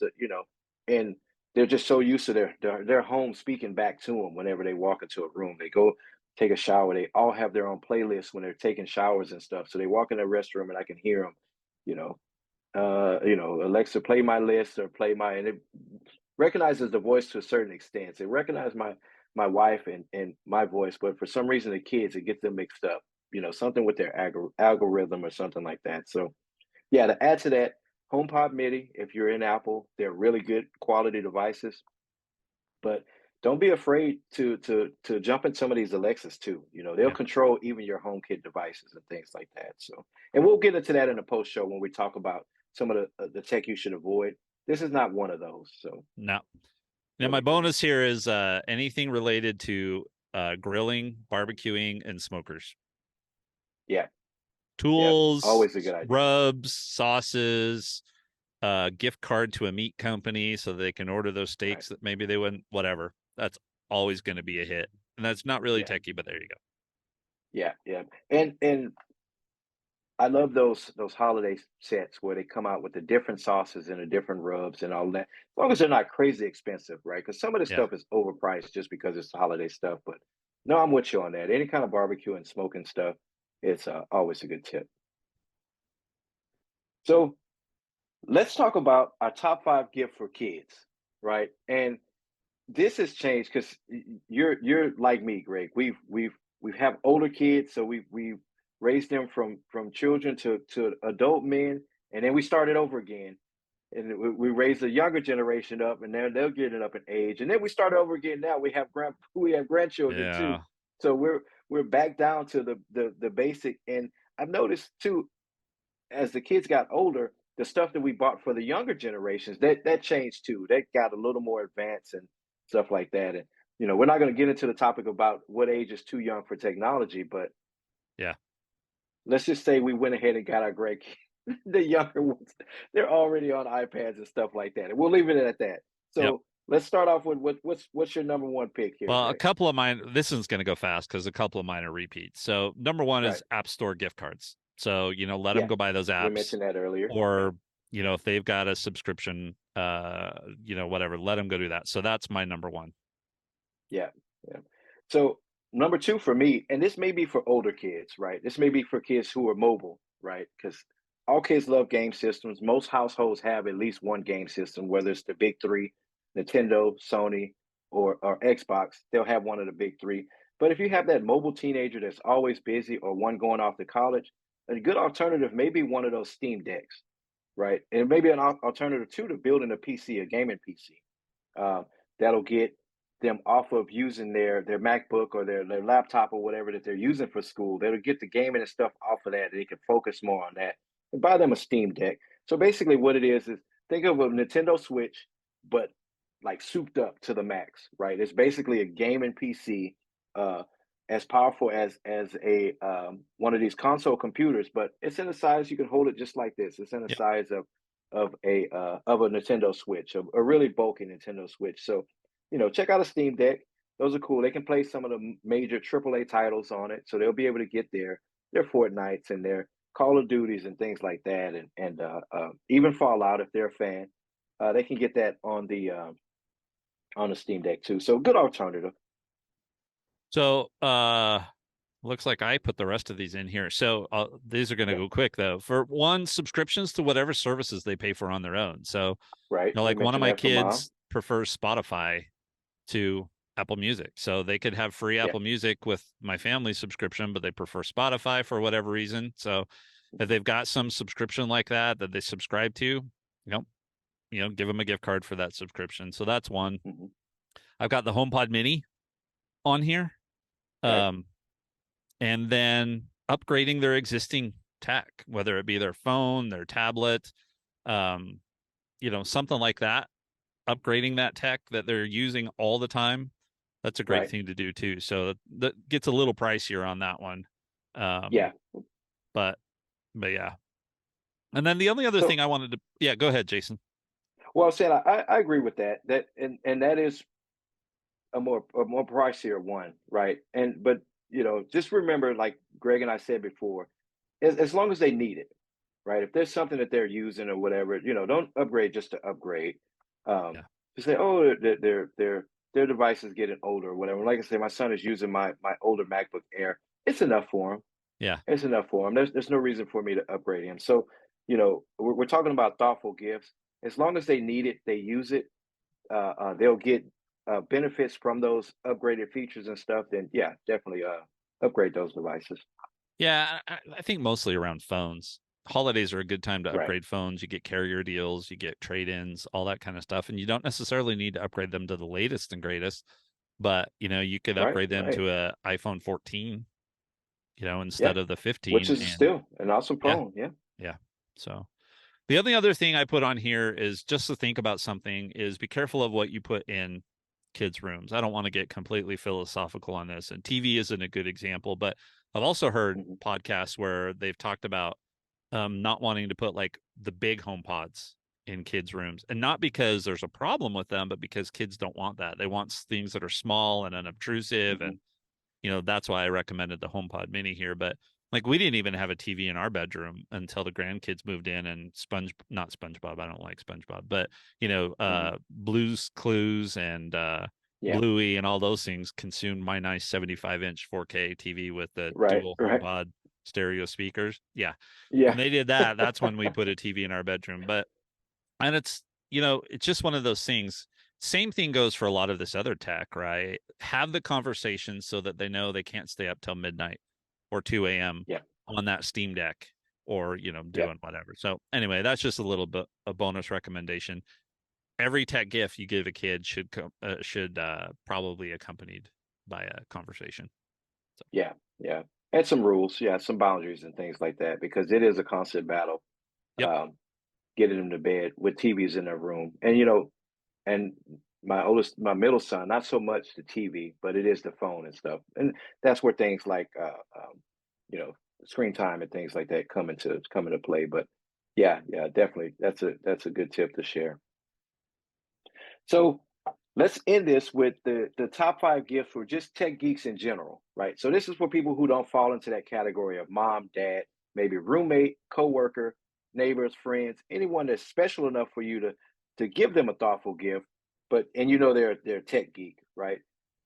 and they're just so used to their home speaking back to them whenever they walk into a room. They go take a shower. They all have their own playlists when they're taking showers and stuff. So they walk in the restroom and I can hear them, you know, Alexa, play my list or play my, and it recognizes the voice to a certain extent. So it recognizes my wife and my voice, but for some reason the kids, it gets them mixed up. Something with their algorithm or something like that. So yeah, to add to that, HomePod MIDI, if you're in Apple, they're really good quality devices. But don't be afraid to jump in some of these Alexas too. They'll Yeah. control even your HomeKit devices and things like that. So, and we'll get into that in the post show when we talk about some of the tech you should avoid. This is not one of those. So, No. Now my really great. bonus here is anything related to grilling, barbecuing, and smokers. Yeah, yeah, Tools, always a good idea. rubs, sauces, gift card to a meat company so they can order those Right. steaks that maybe they wouldn't, whatever. That's always going to be a hit. And that's not really Yeah, techie, but there you go. yeah, yeah. And I love those holiday sets where they come out with the different sauces and the different rubs and all that. As long as they're not crazy expensive, right? Because some of the Yeah. stuff is overpriced just because it's holiday stuff. But no, I'm with you on that. Any kind of barbecue and smoking stuff, it's always a good tip. So let's talk about our top five gift for kids, right? And this has changed because you're like me, Greg. We've have older kids, so we've raised them from children to adult men, and then we started over again, and we raised the younger generation up, and they'll get it up in age, and then we start over again. Now we have grandchildren too, Yeah. so we're back down to the basic. And I've noticed too, as the kids got older, the stuff that we bought for the younger generations that changed too. That got a little more advanced and stuff like that. And we're not going to get into the topic about what age is too young for technology, but Yeah. let's just say we went ahead and got our great the younger ones. They're already on iPads and stuff like that. And we'll leave it at that. Yep. So let's start off with what's your number one pick here, Well, a Greg? couple of mine, this one's going to go fast because a couple of mine are repeats. So, number one Right. is App Store gift cards. So, let them Yeah. go buy those We apps, mentioned that earlier. Yeah. or, if they've got a subscription, whatever, let them go do that. So, that's my number one. Yeah, yeah. So number two for me, and this may be for older kids, right? This may be for kids who are mobile, right? Because all kids love game systems. Most households have at least one game system, whether it's the big three, Nintendo, Sony, or Xbox, they'll have one of the big three. But if you have that mobile teenager that's always busy or one going off to college, a good alternative may be one of those Steam decks, right? And maybe an alternative too to building a PC, a gaming PC. uh, that'll get them off of using their MacBook or their laptop or whatever that they're using for school. That'll get the gaming and stuff off of that. They can focus more on that and buy them a Steam Deck. So basically, what it is think of a Nintendo Switch, but like souped up to the max, right? It's basically a gaming PC, uh, as powerful as a one of these console computers, but it's in a size you can hold it just like this. It's in the Yep. size of a Nintendo Switch, a really bulky Nintendo Switch. So, check out a Steam Deck. Those are cool. They can play some of the major AAA titles on it, so they'll be able to get their Fortnites and their Call of Duties and things like that, and even Fallout if they're a fan. They can get that on the Steam Deck too. So good alternative. So, looks like I put the rest of these in here. So, these are going to Yeah, go quick though. For one, subscriptions to whatever services they pay for on their own. So, right. We like one of mentioned my that for mom. kids prefers Spotify to Apple Music. So they could have free Yeah. Apple Music with my family subscription, but they prefer Spotify for whatever reason. So if Mhm. they've got some subscription like that they subscribe to, give them a gift card for that subscription. So that's one. Mhm. I've got the HomePod Mini on here. Right. Um, and then upgrading their existing tech, whether it be their phone, their tablet, um, something like that, upgrading that tech that they're using all the time. That's a great Right. thing to do too. So that gets a little pricier on that one. Um, Yeah. but yeah. And then the only other thing So, I wanted to, yeah, go ahead, Jason. well, said I agree with that. And that is a more pricier one, right? And but just remember, like Greg and I said before, as long as they need it, right? If there's something that they're using or whatever, don't upgrade just to upgrade. Um, Yeah. to say, oh, their device is getting older or whatever. Like I said, my son is using my older MacBook Air. It's enough for him. Yeah. It's enough for him. There's no reason for me to upgrade him. So, we're talking about thoughtful gifts. As long as they need it, they use it, they'll get benefits from those upgraded features and stuff, then yeah, definitely upgrade those devices. Yeah. I think mostly around phones. Holidays are a good time to Right, upgrade phones. You get carrier deals, you get trade ins, all that kind of stuff. And you don't necessarily need to upgrade them to the latest and greatest, but you could right, upgrade them right. to a iPhone 14, Yeah, instead of the which 15. is And still an awesome yeah, phone. Yeah, yeah. So The only other thing I put on here is just to think about something is be careful of what you put in kids' rooms. I don't want to get completely philosophical on this, and TV isn't a good example, but I've also heard Mhm. podcasts where they've talked about not wanting to put like the big home pods in kids' rooms, and not because there's a problem with them, but because kids don't want that. They want things that are small and unobtrusive, and Mhm. that's why I recommended the HomePod Mini here. But like we didn't even have a TV in our bedroom until the grandkids moved in, and not SpongeBob, I don't like SpongeBob, but Mhm. Blue's Clues and Yeah. Bluey and all those things consumed my nice 75-inch 4K TV with the Right. dual Right. HomePod stereo speakers. Yeah. When Yeah. they did that, that's when we put a TV in our bedroom. But and it's just one of those things. Same thing goes for a lot of this other tech, right? Have the conversation so that they know they can't stay up till midnight or 2 a.m. Yeah. on that Steam Deck, or Yeah. doing whatever. So anyway, that's just a little bit a bonus recommendation. Every tech gift you give a kid should probably accompanied by a conversation. So Yeah. Yeah. And some rules. Yeah. Some boundaries and things like that, because it is a constant battle. yep. Um, Getting them to bed with TVs in their room. And and my middle son, not so much the TV, but it is the phone and stuff. And that's where things like you know, screen time and things like that come into play. But yeah, yeah, definitely. That's a good tip to share. So let's end this with the top five gifts for just tech geeks in general, right? So this is for people who don't fall into that category of mom, dad, maybe roommate, coworker, neighbors, friends, anyone that's special enough for you to give them a thoughtful gift, but and they're a tech geek, right?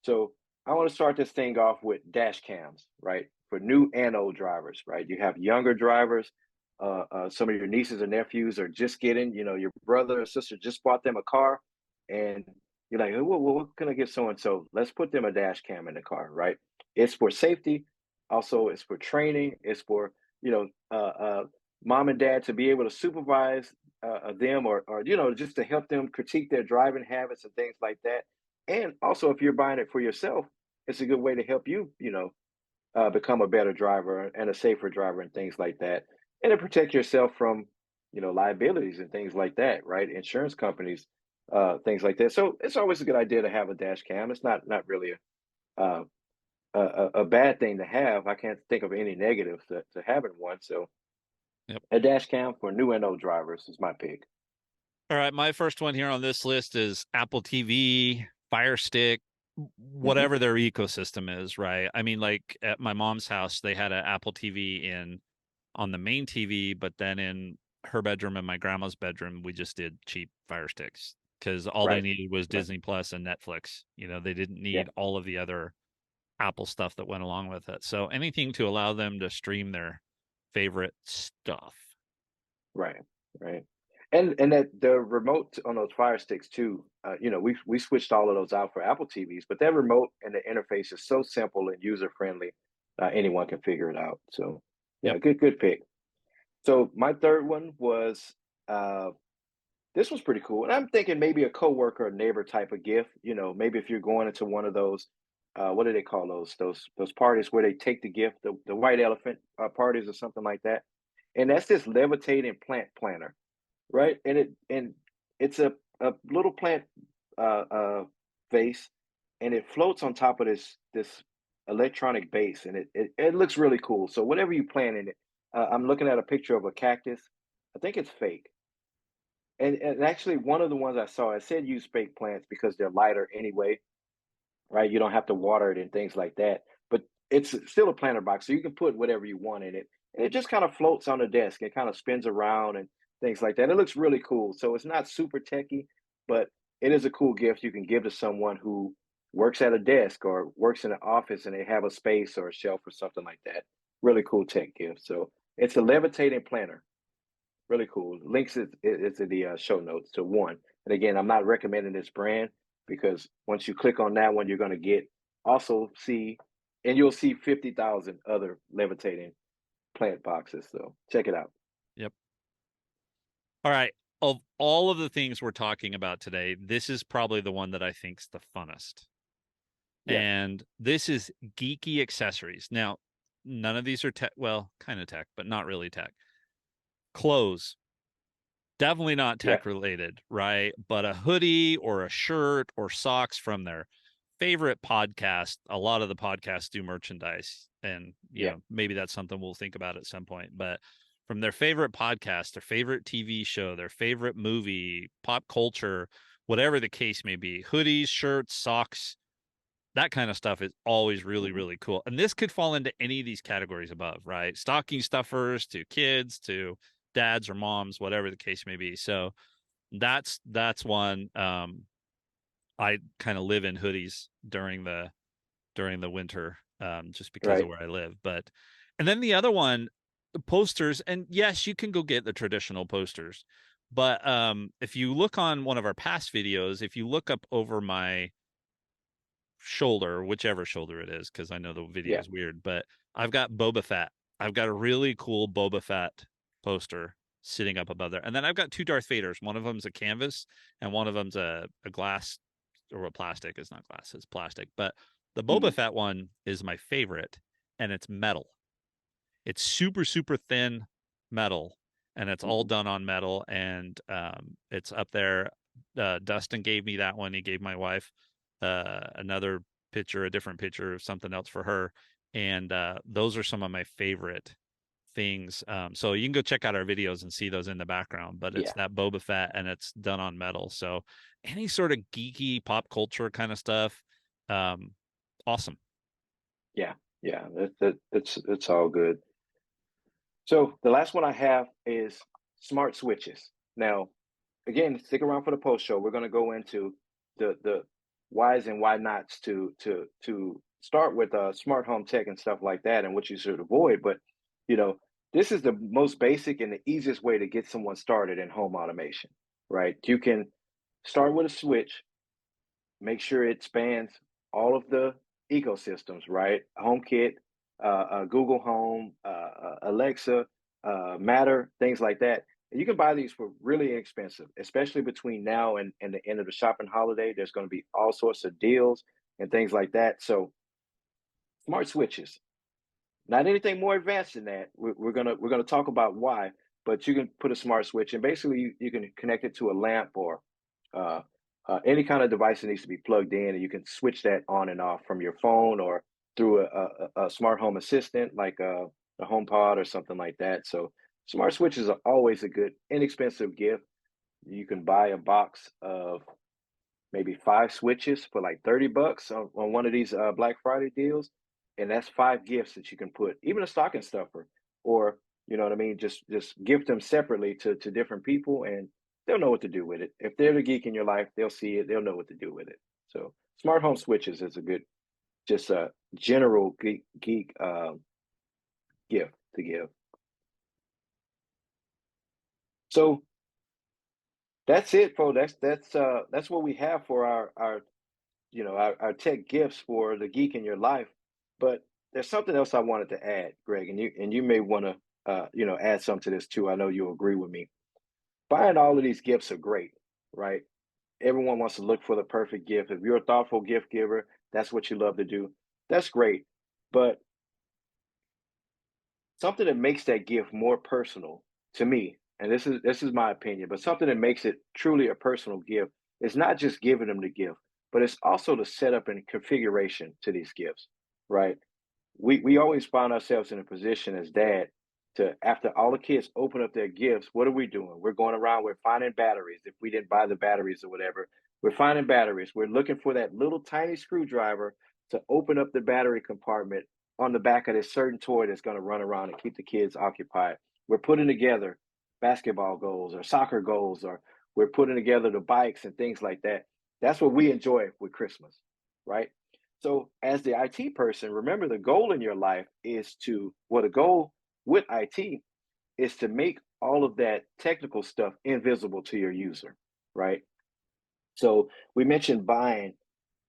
So I want to start this thing off with dash cams, right? For new and old drivers, right? You have younger drivers. Some of your nieces and nephews are just getting, your brother or sister just bought them a car, and you're like, what can I get so and so? Let's put them a dash cam in the car, right? It's for safety. Also, it's for training. It's for mom and dad to be able to supervise them, or just to help them critique their driving habits and things like that. And also, if you're buying it for yourself, it's a good way to help you, become a better driver and a safer driver and things like that, and to protect yourself from liabilities and things like that, right? Insurance companies, things like that. So it's always a good idea to have a dash cam. It's not really uh, a bad thing to have. I can't think of any negatives to having one. So Yep. a dash cam for new and old drivers is my pick. All right, my first one here on this list is Apple TV, Fire Stick, Hmm. whatever their ecosystem is, right? I mean, like at my mom's house, they had an Apple TV in on the main TV, but then in her bedroom and my grandma's bedroom, we just did cheap Fire Sticks because all they Right, needed was right, Disney Plus and Netflix. They didn't yeah, need all of the other Apple stuff that went along with it. So anything to allow them to stream their favorite stuff. right, right. And that the remote on those Fire Sticks too. We switched all of those out for Apple TVs, but that remote and the interface is so simple and user friendly. Anyone can figure it out. So yeah, Yep. good pick. So my third one was uh, this was pretty cool, and I'm thinking maybe a coworker or neighbor type of gift. Maybe if you're going into one of those, what do they call those parties where they take the gift, the white elephant parties or something like that, and that's this levitating plant planter, right? And it's a little plant uh, uh, vase, and it floats on top of this electronic base, and it looks really cool. So whatever you plant in it, I'm looking at a picture of a cactus. I think it's fake, and actually one of the ones I saw, it said use fake plants because they're lighter anyway, right? You don't have to water it and things like that. But it's still a planter box, so you can put whatever you want in it. And it just kind of floats on the desk. It kind of spins around and things like that. It looks really cool. So it's not super techy, but it is a cool gift you can give to someone who works at a desk or works in an office and they have a space or a shelf or something like that. Really cool tech gift. So it's a levitating planter. Really cool. Links is in the show notes to one. And again, I'm not recommending this brand because once you click on that one, you're going to get also see, and you'll see 50,000 other levitating plant boxes. So check it out. Yep. All right. Of all of the things we're talking about today, this is probably the one that I think's the funnest. Yeah. And this is geeky accessories. Now, none of these are tech, well, kind of tech, but not really tech. Clothes. Definitely not Yeah. tech related, right? But a hoodie or a shirt or socks from their favorite podcast. A lot of the podcasts do merchandise, and Yeah. maybe that's something we'll think about at some point. But from their favorite podcast, their favorite TV show, their favorite movie, pop culture, whatever the case may be, hoodies, shirts, socks, that kind of stuff is always really, Mhm. really cool. And this could fall into any of these categories above, right? Stocking stuffers to kids to dads or moms, whatever the case may be. So that's one. I kind of live in hoodies during the winter, just because of Right. where I live. But and then the other one, the posters, and yes, you can go get the traditional posters. But if you look on one of our past videos, if you look up over my shoulder, whichever shoulder it is, because I know the video Yeah. is weird, but I've got Boba Fett. I've got a really cool Boba Fett poster sitting up above there. And then I've got two Darth Vaders. One of them's a canvas and one of them's a glass or a plastic. It's not glass, it's plastic. But the Boba Mhm. Fett one is my favorite, and it's metal. It's super, super thin metal, and it's all Mhm. done on metal, and it's up there. Dustin gave me that one. He gave my wife another picture, a different picture of something else for her, and those are some of my favorite things. So you can go check out our videos and see those in the background. But it's Yeah. that Boba Fett, and it's done on metal. So any sort of geeky pop culture kind of stuff, um, awesome. Yeah. Yeah. It's all good. So the last one I have is smart switches. Now, again, stick around for the post show. We're going to go into the whys and why nots to start with smart home tech and stuff like that, and what you should avoid. But you know, this is the most basic and the easiest way to get someone started in home automation. Right? You can start with a switch. Make sure it spans all of the ecosystems, right? HomeKit, Google Home, Alexa, Matter, things like that. And you can buy these for really inexpensive, especially between now and the end of the shopping holiday. There's going to be all sorts of deals and things like that. So smart switches, not anything more advanced than that. We're gonna talk about why, but you can put a smart switch, and basically you can connect it to a lamp or uh, any kind of device that needs to be plugged in, and you can switch that on and off from your phone or through a smart home assistant like a home pod or something like that. So smart switches are always a good, inexpensive gift. You can buy a box of maybe 5 switches for like 30 bucks on one of these Black Friday deals. And that's 5 gifts that you can put, even a stocking stuffer, or you know what I mean? Just gift them separately to different people, and they'll know what to do with it. If they're the geek in your life, they'll see it, they'll know what to do with it. So smart home switches is a good, just a general geek gift to give. So that's it, folks. That's what we have for our our tech gifts for the geek in your life. But there's something else I wanted to add, Greg, and you may want to add some to this too. I know you'll agree with me. Buying all of these gifts are great, right? Everyone wants to look for the perfect gift. If you're a thoughtful gift giver, that's what you love to do. That's great. But something that makes that gift more personal to me, and this is my opinion, but something that makes it truly a personal gift is not just giving them the gift, but it's also the setup and configuration to these gifts, right? We always find ourselves in a position as dad to, after all the kids open up their gifts, what are we doing? We're going around, we're finding batteries. If we didn't buy the batteries or whatever, we're finding batteries. We're looking for that little tiny screwdriver to open up the battery compartment on the back of this certain toy that's going to run around and keep the kids occupied. We're putting together basketball goals or soccer goals, or we're putting together the bikes and things like that. That's what we enjoy with Christmas, right? So, as the IT person, remember the goal in your life is to, well, the goal with IT is to make all of that technical stuff invisible to your user, right? So, we mentioned buying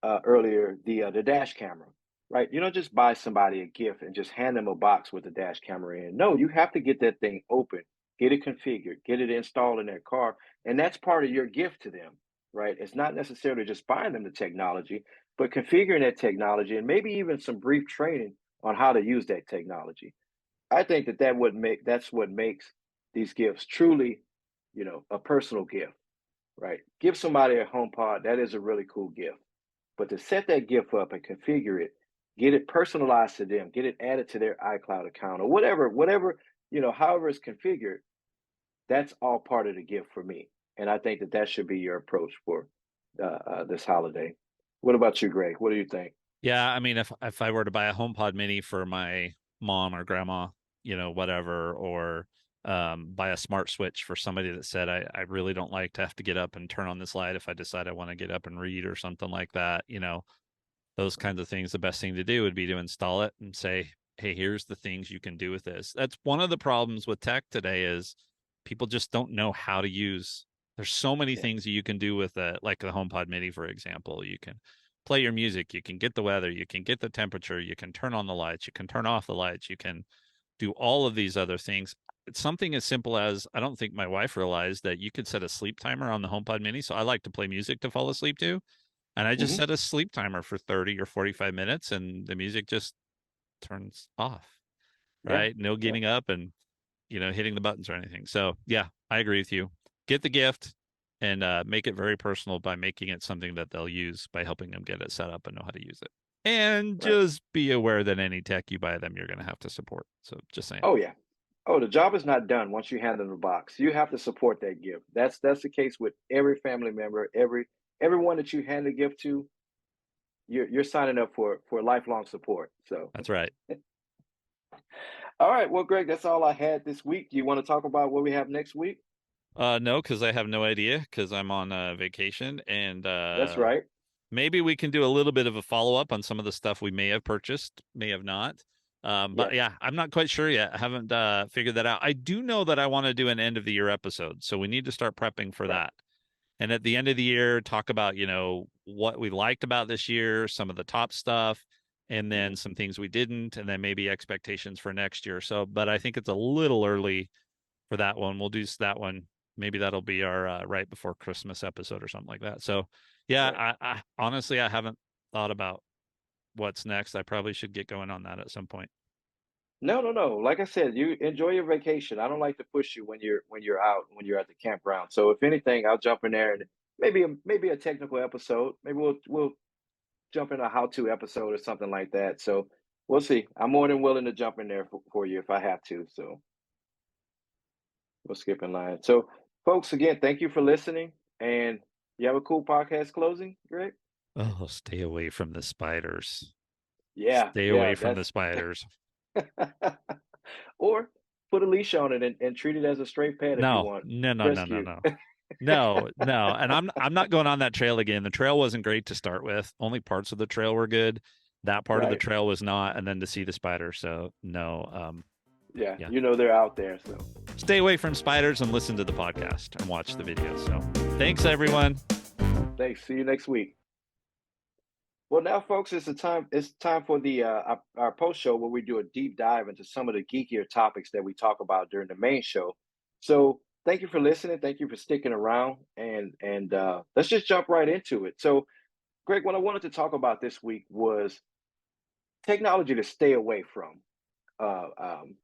earlier the dash camera, right? You don't just buy somebody a gift and just hand them a box with the dash camera in. No, you have to get that thing open, get it configured, get it installed in their car, and that's part of your gift to them, right? It's not necessarily just buying them the technology, but configuring that technology and maybe even some brief training on how to use that technology. I think that's what makes these gifts truly a personal gift, right? Give somebody a home pod. That is a really cool gift. But to set that gift up and configure it, get it personalized to them, get it added to their iCloud account or whatever, however it's configured, that's all part of the gift for me. And I think that that should be your approach for this holiday. What about you, Greg? What do you think? Yeah, I mean, if I were to buy a HomePod Mini for my mom or grandma, whatever, or buy a smart switch for somebody that said I really don't like to have to get up and turn on this light if I decide I want to get up and read or something like that, those kinds of things, the best thing to do would be to install it and say, hey, here's the things you can do with this. That's one of the problems with tech today is people just don't know how to use. There's so many Yeah. things that you can do with it, like the HomePod Mini, for example. You can play your music, you can get the weather, you can get the temperature, you can turn on the lights, you can turn off the lights, you can do all of these other things. It's something as simple as, I don't think my wife realized that you could set a sleep timer on the HomePod Mini. So I like to play music to fall asleep to. And I just Hmm. set a sleep timer for 30 or 45 minutes and the music just turns off, Yeah. right? No Yeah. getting up and, hitting the buttons or anything. So, yeah, I agree with you. Get the gift and make it very personal by making it something that they'll use by helping them get it set up and know how to use it. And Right. just be aware that any tech you buy them, you're going to have to support. So, just saying. Oh yeah. Oh, the job is not done once you hand them the box. You have to support that gift. That's the case with every family member, everyone that you hand a gift to. You're signing up for lifelong support. So, That's right. all right. Well, Greg, that's all I had this week. Do you want to talk about what we have next week? No, because I have no idea because I'm on vacation and That's right. maybe we can do a little bit of a follow up on some of the stuff we may have purchased, may have not. But Yes. yeah, I'm not quite sure yet. I haven't figured that out. I do know that I want to do an end of the year episode, so we need to start prepping for Right. that. And at the end of the year, talk about, what we liked about this year, some of the top stuff, and then Mhm. some things we didn't, and then maybe expectations for next year. So, but I think it's a little early for that one. We'll do that one. Maybe that'll be our right before Christmas episode or something like that. So, yeah, Right. I honestly I haven't thought about what's next. I probably should get going on that at some point. No, no, no. Like I said, you enjoy your vacation. I don't like to push you when you're out, when you're at the campground. So if anything, I'll jump in there and maybe a technical episode. Maybe we'll jump in a how-to episode or something like that. So we'll see. I'm more than willing to jump in there for you if I have to. So we'll skip in line. So folks, again, thank you for listening. And you have a cool podcast closing, Greg? Oh, stay away from the spiders. Yeah, Stay away yeah, from the that's spiders. or put a leash on it and treat it as a stray pet if you No, want. no, no, no, no, Rescue. no. No, no. And I'm not going on that trail again. The trail wasn't great to start with. Only parts of the trail were good. That part of the Right. trail was not, and then to see the spider. So no, Yeah, yeah. they're out there. So Stay away from spiders and listen to the podcast and watch the videos. So thanks everyone. thanks. See you next week. Well, now, folks, it's time for the our post show where we do a deep dive into some of the geekier topics that we talk about during the main show. So thank you for listening. Thank you for sticking around, and let's just jump right into it. So, Greg, what I wanted to talk about this week was technology to stay away from. Uh, um,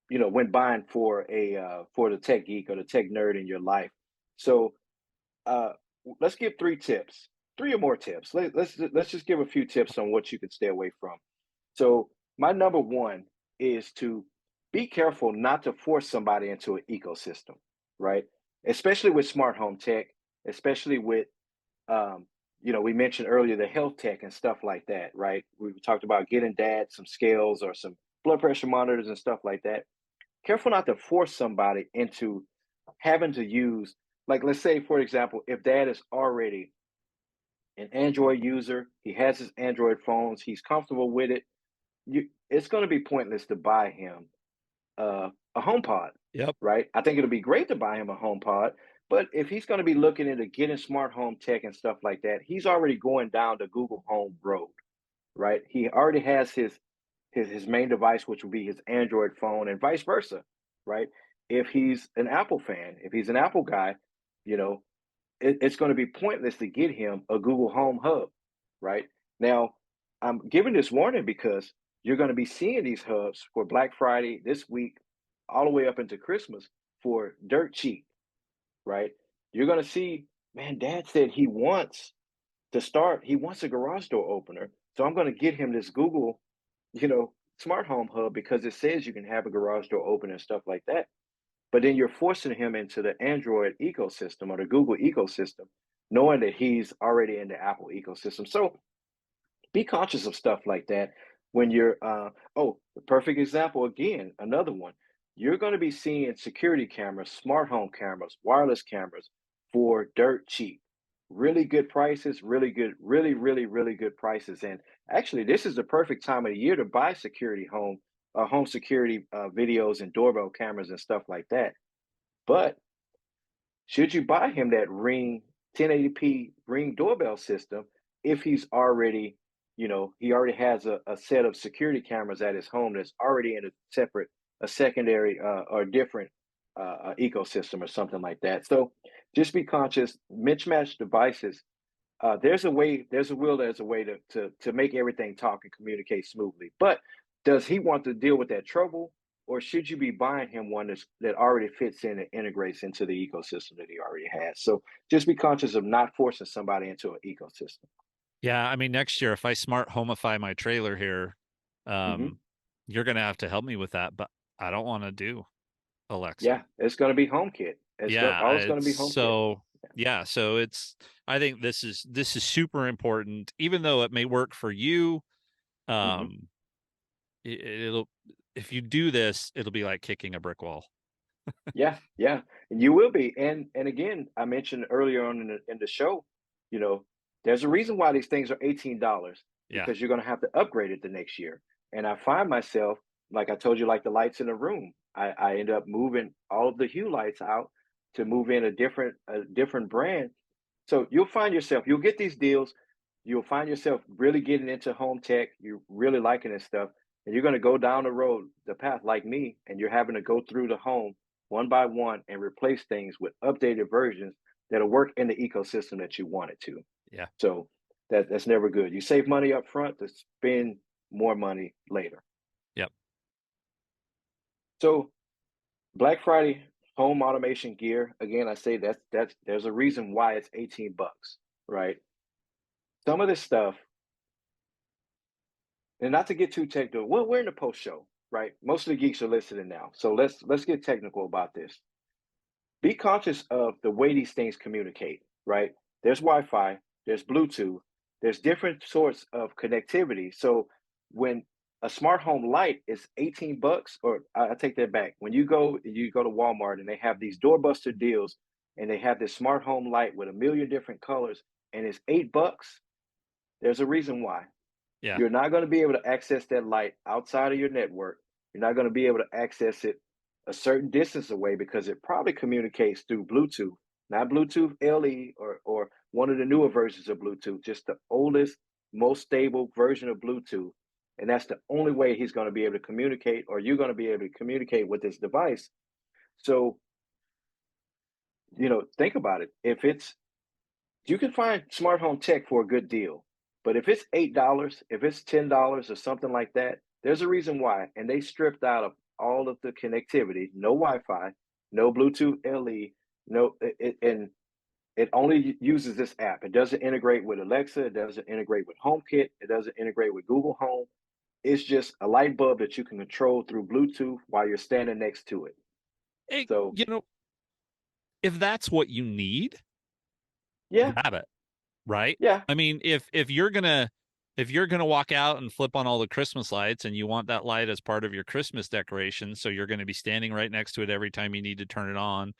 when buying for the tech geek or the tech nerd in your life. So uh, let's give three or more tips. Let's just give a few tips on what you can stay away from. So my number one is to be careful not to force somebody into an ecosystem, right? Especially with smart home tech, especially with um, we mentioned earlier the health tech and stuff like that, right? We talked about getting dad some scales or some blood pressure monitors and stuff like that. Careful not to force somebody into having to use, like, let's say, for example, if dad is already an Android user, he has his Android phones, he's comfortable with it, it's going to be pointless to buy him a home pod, Yep. right? I think it'll be great to buy him a home pod, but if he's going to be looking into getting smart home tech and stuff like that, he's already going down the Google Home road, right? He already has his main device, which would be his Android phone, and vice versa, right? If he's an Apple fan, if he's an Apple guy, you know, it's going to be pointless to get him a Google Home Hub, right? Now, I'm giving this warning because you're going to be seeing these hubs for Black Friday this week, all the way up into Christmas for dirt cheap, right? You're going to see, man, dad said he wants a garage door opener. So I'm going to get him this Google, smart home hub because it says you can have a garage door opener and stuff like that. But then you're forcing him into the Android ecosystem or the Google ecosystem, knowing that he's already in the Apple ecosystem. So be conscious of stuff like that when you're oh, the perfect example again, another one. You're going to be seeing security cameras, smart home cameras, wireless cameras for dirt cheap. Really good prices, really good, really, really, really good prices. And actually, this is the perfect time of the year to buy security home security videos and doorbell cameras and stuff like that. But should you buy him that Ring 1080p Ring doorbell system if he's already, he already has a set of security cameras at his home that's already in a secondary or different ecosystem or something like that. So just be conscious, mismatch devices. There's a will, there's a way to make everything talk and communicate smoothly. But does he want to deal with that trouble, or should you be buying him one that already fits in and integrates into the ecosystem that he already has? So just be conscious of not forcing somebody into an ecosystem. Yeah, I mean, next year if I smart homify my trailer here, Hmm. um, you're gonna have to help me with that. But I don't want to do Alexa. Yeah, it's going to be HomeKit. Yeah, Always going to it's be HomeKit. so yeah, so it's I think this is super important, even though it may work for you. Hmm. Um, it'll if you do this, it'll be like kicking a brick wall. Yeah, yeah, and you will be. And again, I mentioned earlier on in the show, you know, there's a reason why these things are $18 Yeah, because you're going to have to upgrade it the next year. And I find myself, like I told you, like the lights in the room, I end up moving all of the Hue lights out to move in a different brand. So you'll get these deals. You'll find yourself really getting into home tech. You're really liking this stuff, and you're going to go down the path like me, and you're having to go through the home one by one and replace things with updated versions that'll work in the ecosystem that you want it to. yeah, So that's never good. You save money up front to spend more money later. yep. So Black Friday home automation gear, again, I say that's there's a reason why it's $18, right? Some of this stuff, and not to get too technical, well, we're in the post show, right? Most of the geeks are listening now. So let's get technical about this. Be conscious of the way these things communicate, right? There's Wi-Fi, there's Bluetooth, there's different sorts of connectivity. So when a smart home light is $18, or I take that back. When you go to Walmart and they have these doorbuster deals and they have this smart home light with a million different colors and it's $8, there's a reason why. Yeah. You're not going to be able to access that light outside of your network. You're not going to be able to access it a certain distance away because it probably communicates through Bluetooth, not Bluetooth LE or one of the newer versions of Bluetooth, just the oldest, most stable version of Bluetooth. And that's the only way he's going to be able to communicate, or you're going to be able to communicate with this device. So, think about it. If it's You can find smart home tech for a good deal, but if it's $8, if it's $10 or something like that, there's a reason why. And they stripped out of all of the connectivity, no Wi-Fi, no Bluetooth LE, and it only uses this app. It doesn't integrate with Alexa. It doesn't integrate with HomeKit. It doesn't integrate with Google Home. It's just a light bulb that you can control through Bluetooth while you're standing next to it. Hey, So if that's what you need, yeah, grab it. Right? yeah, I mean, if you're gonna walk out and flip on all the Christmas lights and you want that light as part of your Christmas decoration, so you're going to be standing right next to it every time you need to turn it on,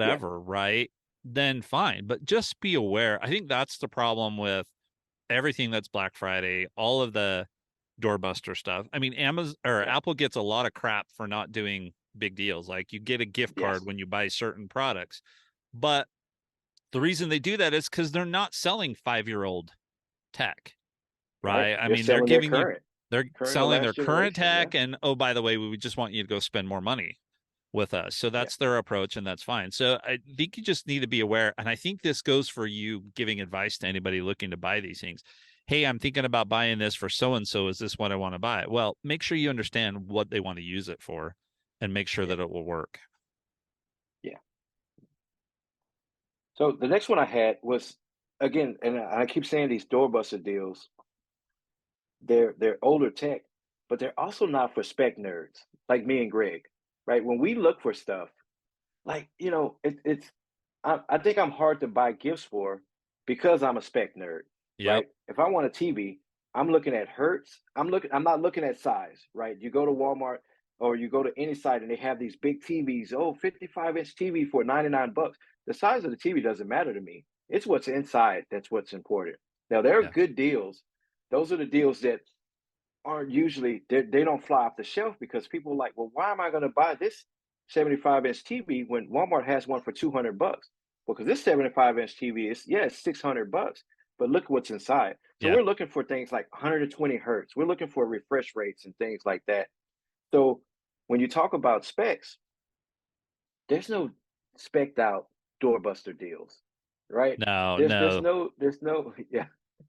yeah, whatever, right? Then fine. But just be aware. I think that's the problem with everything that's Black Friday, all of the doorbuster stuff. I mean, Amazon or yeah, Apple gets a lot of crap for not doing big deals. Like you get a gift card yes, when you buy certain products. But the reason they do that is because they're not selling 5-year-old tech, right. right? I They're mean, they're selling their giving you, current, they're current or selling their last current generation. Yeah. tech, and oh, by the way, we just want you to go spend more money with us. So Yeah. that's their approach, and that's fine. So I think you just need to be aware, and I think this goes for you giving advice to anybody looking to buy these things. Hey, I'm thinking about buying this for so and so. Is this what I want to buy? Well, make sure you understand what they want to use it for, and make sure Yeah. that it will work. Yeah. So the next one I had was, again, and I keep saying these doorbuster deals. They're older tech, but they're also not for spec nerds like me and Greg, right? When we look for stuff, like, it's I think I'm hard to buy gifts for because I'm a spec nerd, Yep. right? If I want a TV, I'm looking at hertz. I'm not looking at size, right? You go to Walmart or you go to any site and they have these big TVs. Oh, 55-inch TV for 99 bucks. The size of the TV doesn't matter to me. It's what's inside that's what's important. Now, there are Yeah. good deals. Those are the deals that aren't usually, they don't fly off the shelf because people are like, well, why am I going to buy this 75-inch TV when Walmart has one for 200 bucks? Well, because this 75-inch TV is, yeah, it's 600 bucks, but look what's inside. So Yeah. we're looking for things like 120 hertz. We're looking for refresh rates and things like that. So when you talk about specs, there's no specked out doorbuster deals, right? No, There's no. no, yeah.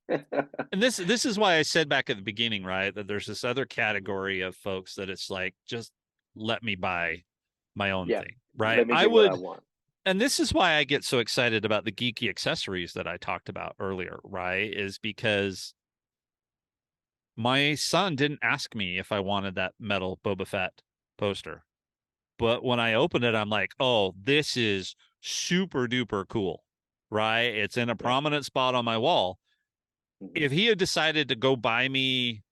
And this is why I said back at the beginning, right, that there's this other category of folks that it's like, just let me buy my own Yeah. thing, right? Let me I get what I would, want. and this is why I get so excited about the geeky accessories that I talked about earlier, right? Is because my son didn't ask me if I wanted that metal Boba Fett poster. But when I opened it, I'm like, oh, this is super duper cool, right? It's in a Yeah. prominent spot on my wall. Mhm. If he had decided to go buy me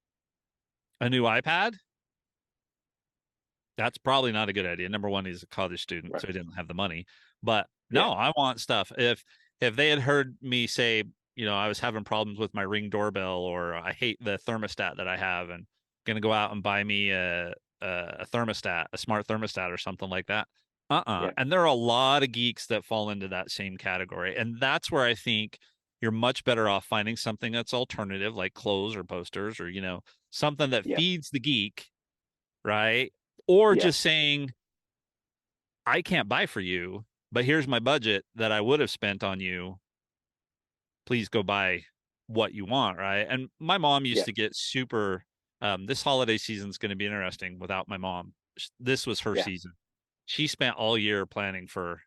a new iPad, that's probably not a good idea. Number one, he's a college student, Right. so he didn't have the money. But Yeah. no, I want stuff. If they had heard me say, I was having problems with my Ring doorbell, or I hate the thermostat that I have, and gonna go out and buy me a thermostat, a smart thermostat, or something like that. Yeah. And there are a lot of geeks that fall into that same category, and that's where I think you're much better off finding something that's alternative, like clothes or posters, or something that Yeah. feeds the geek, right? Or Yeah. just saying, I can't buy for you, but here's my budget that I would have spent on you. Please go buy what you want, right? And my mom used Yeah. to get super. This holiday season is going to be interesting without my mom. This was her Yeah. season. She spent all year planning for Yeah.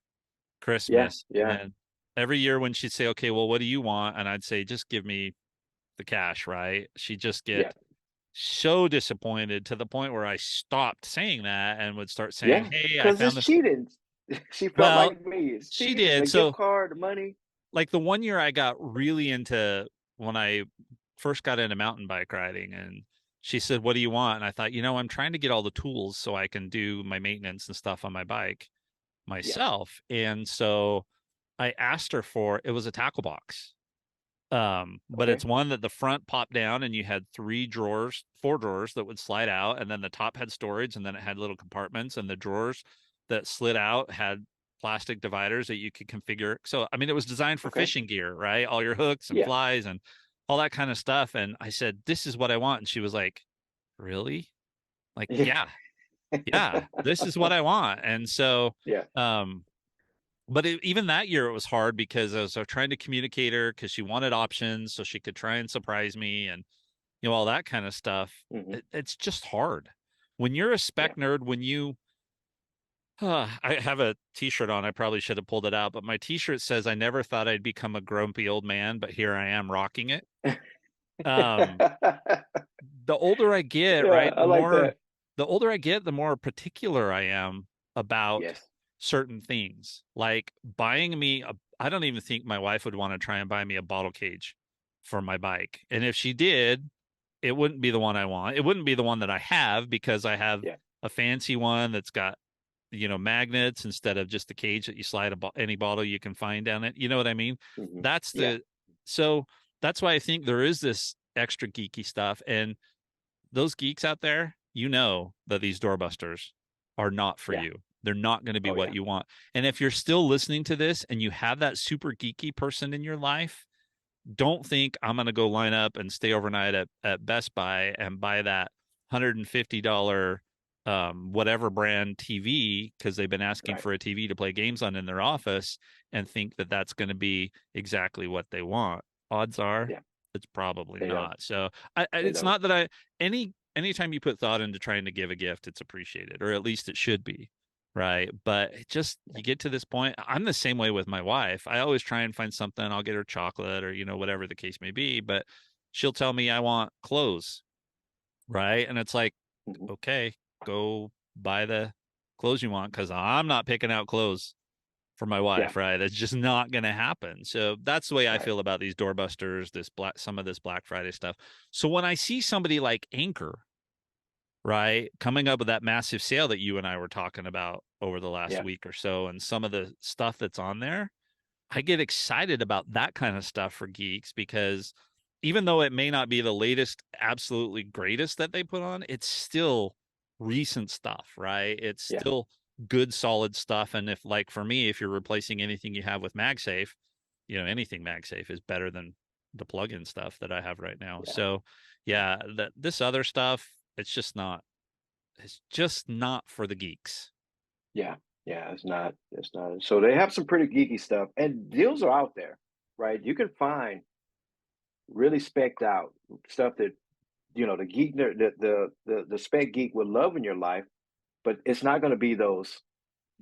Christmas, and Yeah. then every year when she'd say, "Okay, well, what do you want?" and I'd say, "Just give me the cash," right? She'd just Yeah. get so disappointed to the point where I stopped saying that and would start saying, Yeah. "Hey, I Because found it's this." cheating. She felt Well, like me. It's she cheating. did. A gift So, card, money. like the one year I got really into, when I first got into mountain bike riding, and she said, "What do you want?" And I thought, I'm trying to get all the tools so I can do my maintenance and stuff on my bike Yeah. myself. And so I asked her for, it was a tackle box. But Okay. it's one that the front popped down and you had four drawers that would slide out, and then the top had storage, and then it had little compartments, and the drawers that slid out had plastic dividers that you could configure. So, I mean, it was designed for Okay. fishing gear, right? All your hooks and Yeah. flies and all that kind of stuff. And I said, "This is what I want." And she was like, "Really?" Like, Yeah. yeah, yeah, this is what I want. And so, Yeah. um, but even that year it was hard because I was trying to communicate her, because she wanted options so she could try and surprise me, and all that kind of stuff. Hmm. It's just hard when you're a Yeah. spec nerd. When you I have a t-shirt on, I probably should have pulled it out, but my t-shirt says, "I never thought I'd become a grumpy old man, but here I am rocking it." um the older I get, Yeah. right, I like that. the older I get, the more particular I am about Yes. certain things. Like buying me a, I don't even think my wife would want to try and buy me a bottle cage for my bike. And if she did, it wouldn't be the one I want. It wouldn't be the one that I have, because I have Yeah. a fancy one that's got, magnets instead of just the cage that you slide any bottle you can find down it. You know what I mean? Hmm. That's Yeah. the, so that's why I think there is this extra geeky stuff. And those geeks out there, that these doorbusters are not for Yeah. you. They're not going to be Oh, what yeah. you want. And if you're still listening to this and you have that super geeky person in your life, don't think, I'm going to go line up and stay overnight at Best Buy and buy that $150 whatever brand TV, because they've been asking Right. for a TV to play games on in their office, and think that that's going to be exactly what they want. Odds are Yeah. it's probably They don't. not. So They it's don't. not that anytime you put thought into trying to give a gift, it's appreciated, or at least it should be. right? But it just you get to this point. I'm the same way with my wife. I always try and find something. I'll get her chocolate or whatever the case may be, but she'll tell me I want clothes, right? And it's like, Mhm. okay, go buy the clothes you want because I'm not picking out clothes for my Yeah, wife, right? It's just not going to happen. So that's the way I right. feel about these doorbusters, some of this Black Friday stuff. So when I see somebody like Anchor, right, coming up with that massive sale that you and I were talking about over the last Yeah, week or so, and some of the stuff that's on there, I get excited about that kind of stuff for geeks because even though it may not be the latest, absolutely greatest that they put on, it's still recent stuff, right? It's yeah, still good, solid stuff. And if, like, for me, if you're replacing anything you have with MagSafe, anything MagSafe is better than the plug-in stuff that I have right now. yeah, So, yeah, yeah, this other stuff, it's just not for the geeks. yeah, yeah. It's not. So they have some pretty geeky stuff, and deals are out there, right? You can find really specked out stuff that the geek the spec geek would love in your life, but it's not going to be those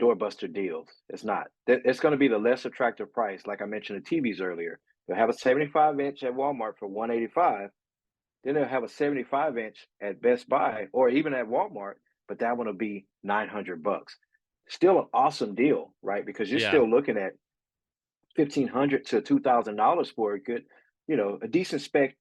doorbuster deals. It's not. It's going to be the less attractive price. Like I mentioned the TVs earlier, they'll have a 75-inch at Walmart for 185. Then they'll have a 75-inch at Best Buy or even at Walmart, but that one will be $900. Still an awesome deal, right? Because you're Yeah. still looking at $1,500 to $2,000 for a good, a decent spec,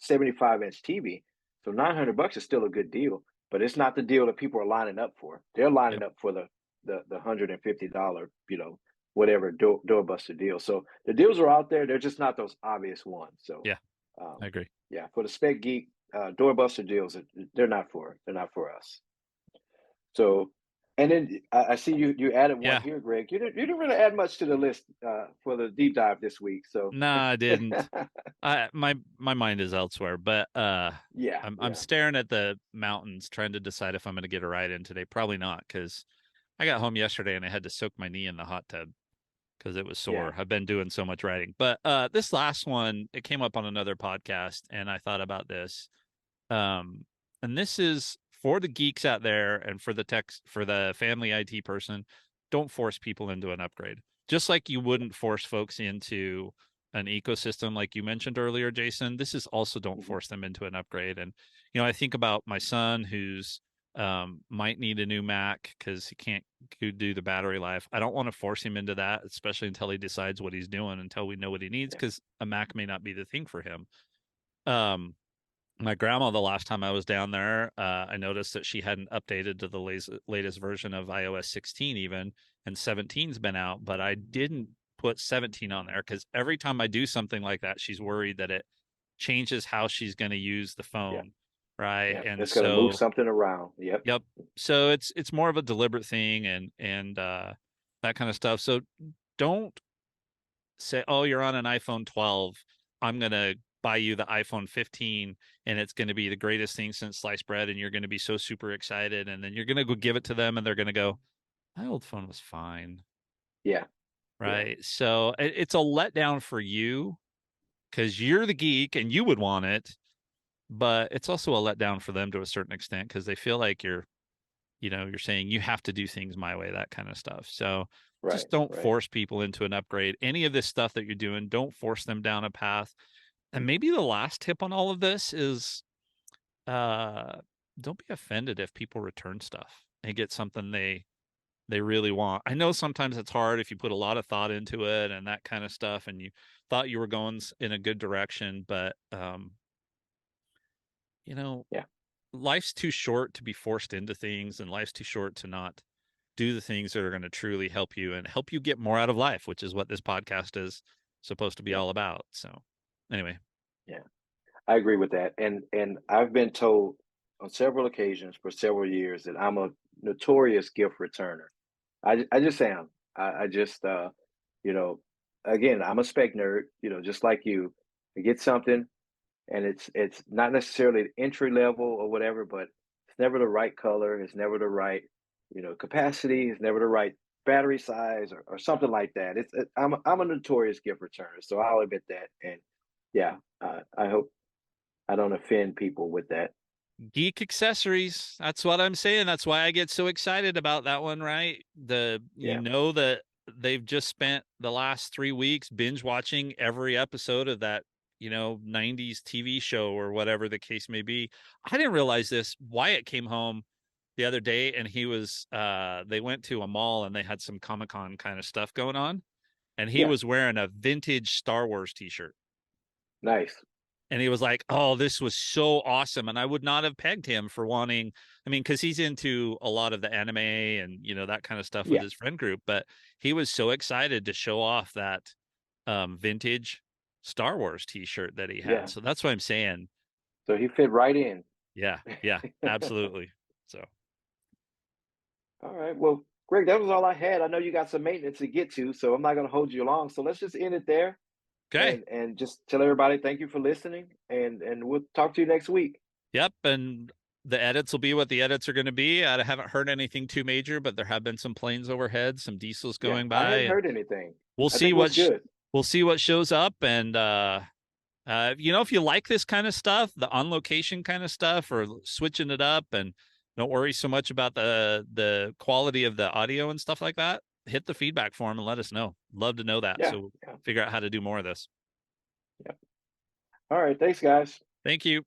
75-inch TV. So $900 is still a good deal, but it's not the deal that people are lining up for. They're lining Yep. up for the $150, whatever doorbuster deal. So the deals are out there. They're just not those obvious ones. So, Yeah. I um, agree. yeah, for the spec geek, doorbuster deals, they're not for us. So, and then I see you added one Yeah. here, Greg. You didn't really add much to the list for the deep dive this week. So, Nah, I didn't. My mind is elsewhere, but yeah, I'm yeah, staring at the mountains trying to decide if I'm going to get a ride in today. Probably not because I got home yesterday and I had to soak my knee in the hot tub because it was yeah. sore. I've been doing so much riding. But this last one, it came up on another podcast and I thought about this. Um and this is for the geeks out there and for the family IT person, don't force people into an upgrade. Just like you wouldn't force folks into an ecosystem like you mentioned earlier, Jason, this is also don't Mhm. force them into an upgrade. And I think about my son who's might need a new Mac because he can't do the battery life. I don't want to force him into that, especially until he decides what he's doing, until we know what he needs, Yeah, because a Mac may not be the thing for him. Um, my grandma, the last time I was down there, I noticed that she hadn't updated to the latest version of iOS 16 even, and 17's been out, but I didn't put 17 on there because every time I do something like that, she's worried that it changes how she's going to use the yeah, phone, right? yeah. And It's gonna move so, something around. Yep. yep. So it's more of a deliberate thing and that kind of stuff. So don't say, "Oh, you're on an iPhone 12. I'm going to buy you the iPhone 15 and it's going to be the greatest thing since sliced bread and you're going to be so super excited." And then you're going to go give it to them and they're going to go, "My old phone was fine." Yeah, yeah, Right? So it's a letdown for you cuz you're the geek and you would want it, but it's also a letdown for them to a certain extent cuz they feel like you're saying you have to do things my way, that kind of stuff. So right, just don't right. force people into an upgrade. Any of this stuff that you're doing, don't force them down a path. And maybe the last tip on all of this is uh don't be offended if people return stuff and get something they really want. I know sometimes it's hard if you put a lot of thought into it and that kind of stuff and you thought you were going in a good direction, but you know, Yeah, life's too short to be forced into things and life's too short to not do the things that are going to truly help you and help you get more out of life, which is what this podcast is supposed to be yeah, all about. So, anyway, yeah. I agree with that. And I've been told on several occasions for several years that I'm a notorious gift returner. I just am. I just you know, again, I'm a spec nerd, just like you. I get something and it's not necessarily entry level or whatever, but it's never the right color, it's never the right, capacity, it's never the right battery size or something like that. I'm a notorious gift returner, so I'll admit that. And yeah, I hope I don't offend people with that. Geek accessories. That's what I'm saying. That's why I get so excited about that one, right? You Yeah, know that they've just spent the last 3 weeks binge watching every episode of that, 90s TV show or whatever the case may be. I didn't realize this. Wyatt came home the other day and they went to a mall and they had some Comic-Con kind of stuff going on. And he yeah, was wearing a vintage Star Wars t-shirt. nice. And he was like, "Oh, this was so awesome." And I would not have pegged him for wanting, I mean, because he's into a lot of the anime and that kind of stuff with Yeah, his friend group, but he was so excited to show off that vintage Star Wars t-shirt that he had. yeah. So that's what I'm saying. So he fit right in. Yeah, yeah, absolutely. So All right. Well, Greg, that was all I had. I know you got some maintenance to get to, so I'm not going to hold you long. So let's just end it there, okay. and just tell everybody thank you for listening, and we'll talk to you next week. Yep. And the edits will be what the edits are going to be. I haven't heard anything too major, but there have been some planes overhead, some diesels Yeah, going I by, hadn't and heard anything. we'll I see think it was good. we'll see what shows up. And if you like this kind of stuff, the on location kind of stuff, or switching it up, and don't worry so much about the quality of the audio and stuff like that, hit the feedback form and let us know. Love to know that. Yeah, So yeah, figure out how to do more of this. yeah. All right. Thanks, guys. Thank you.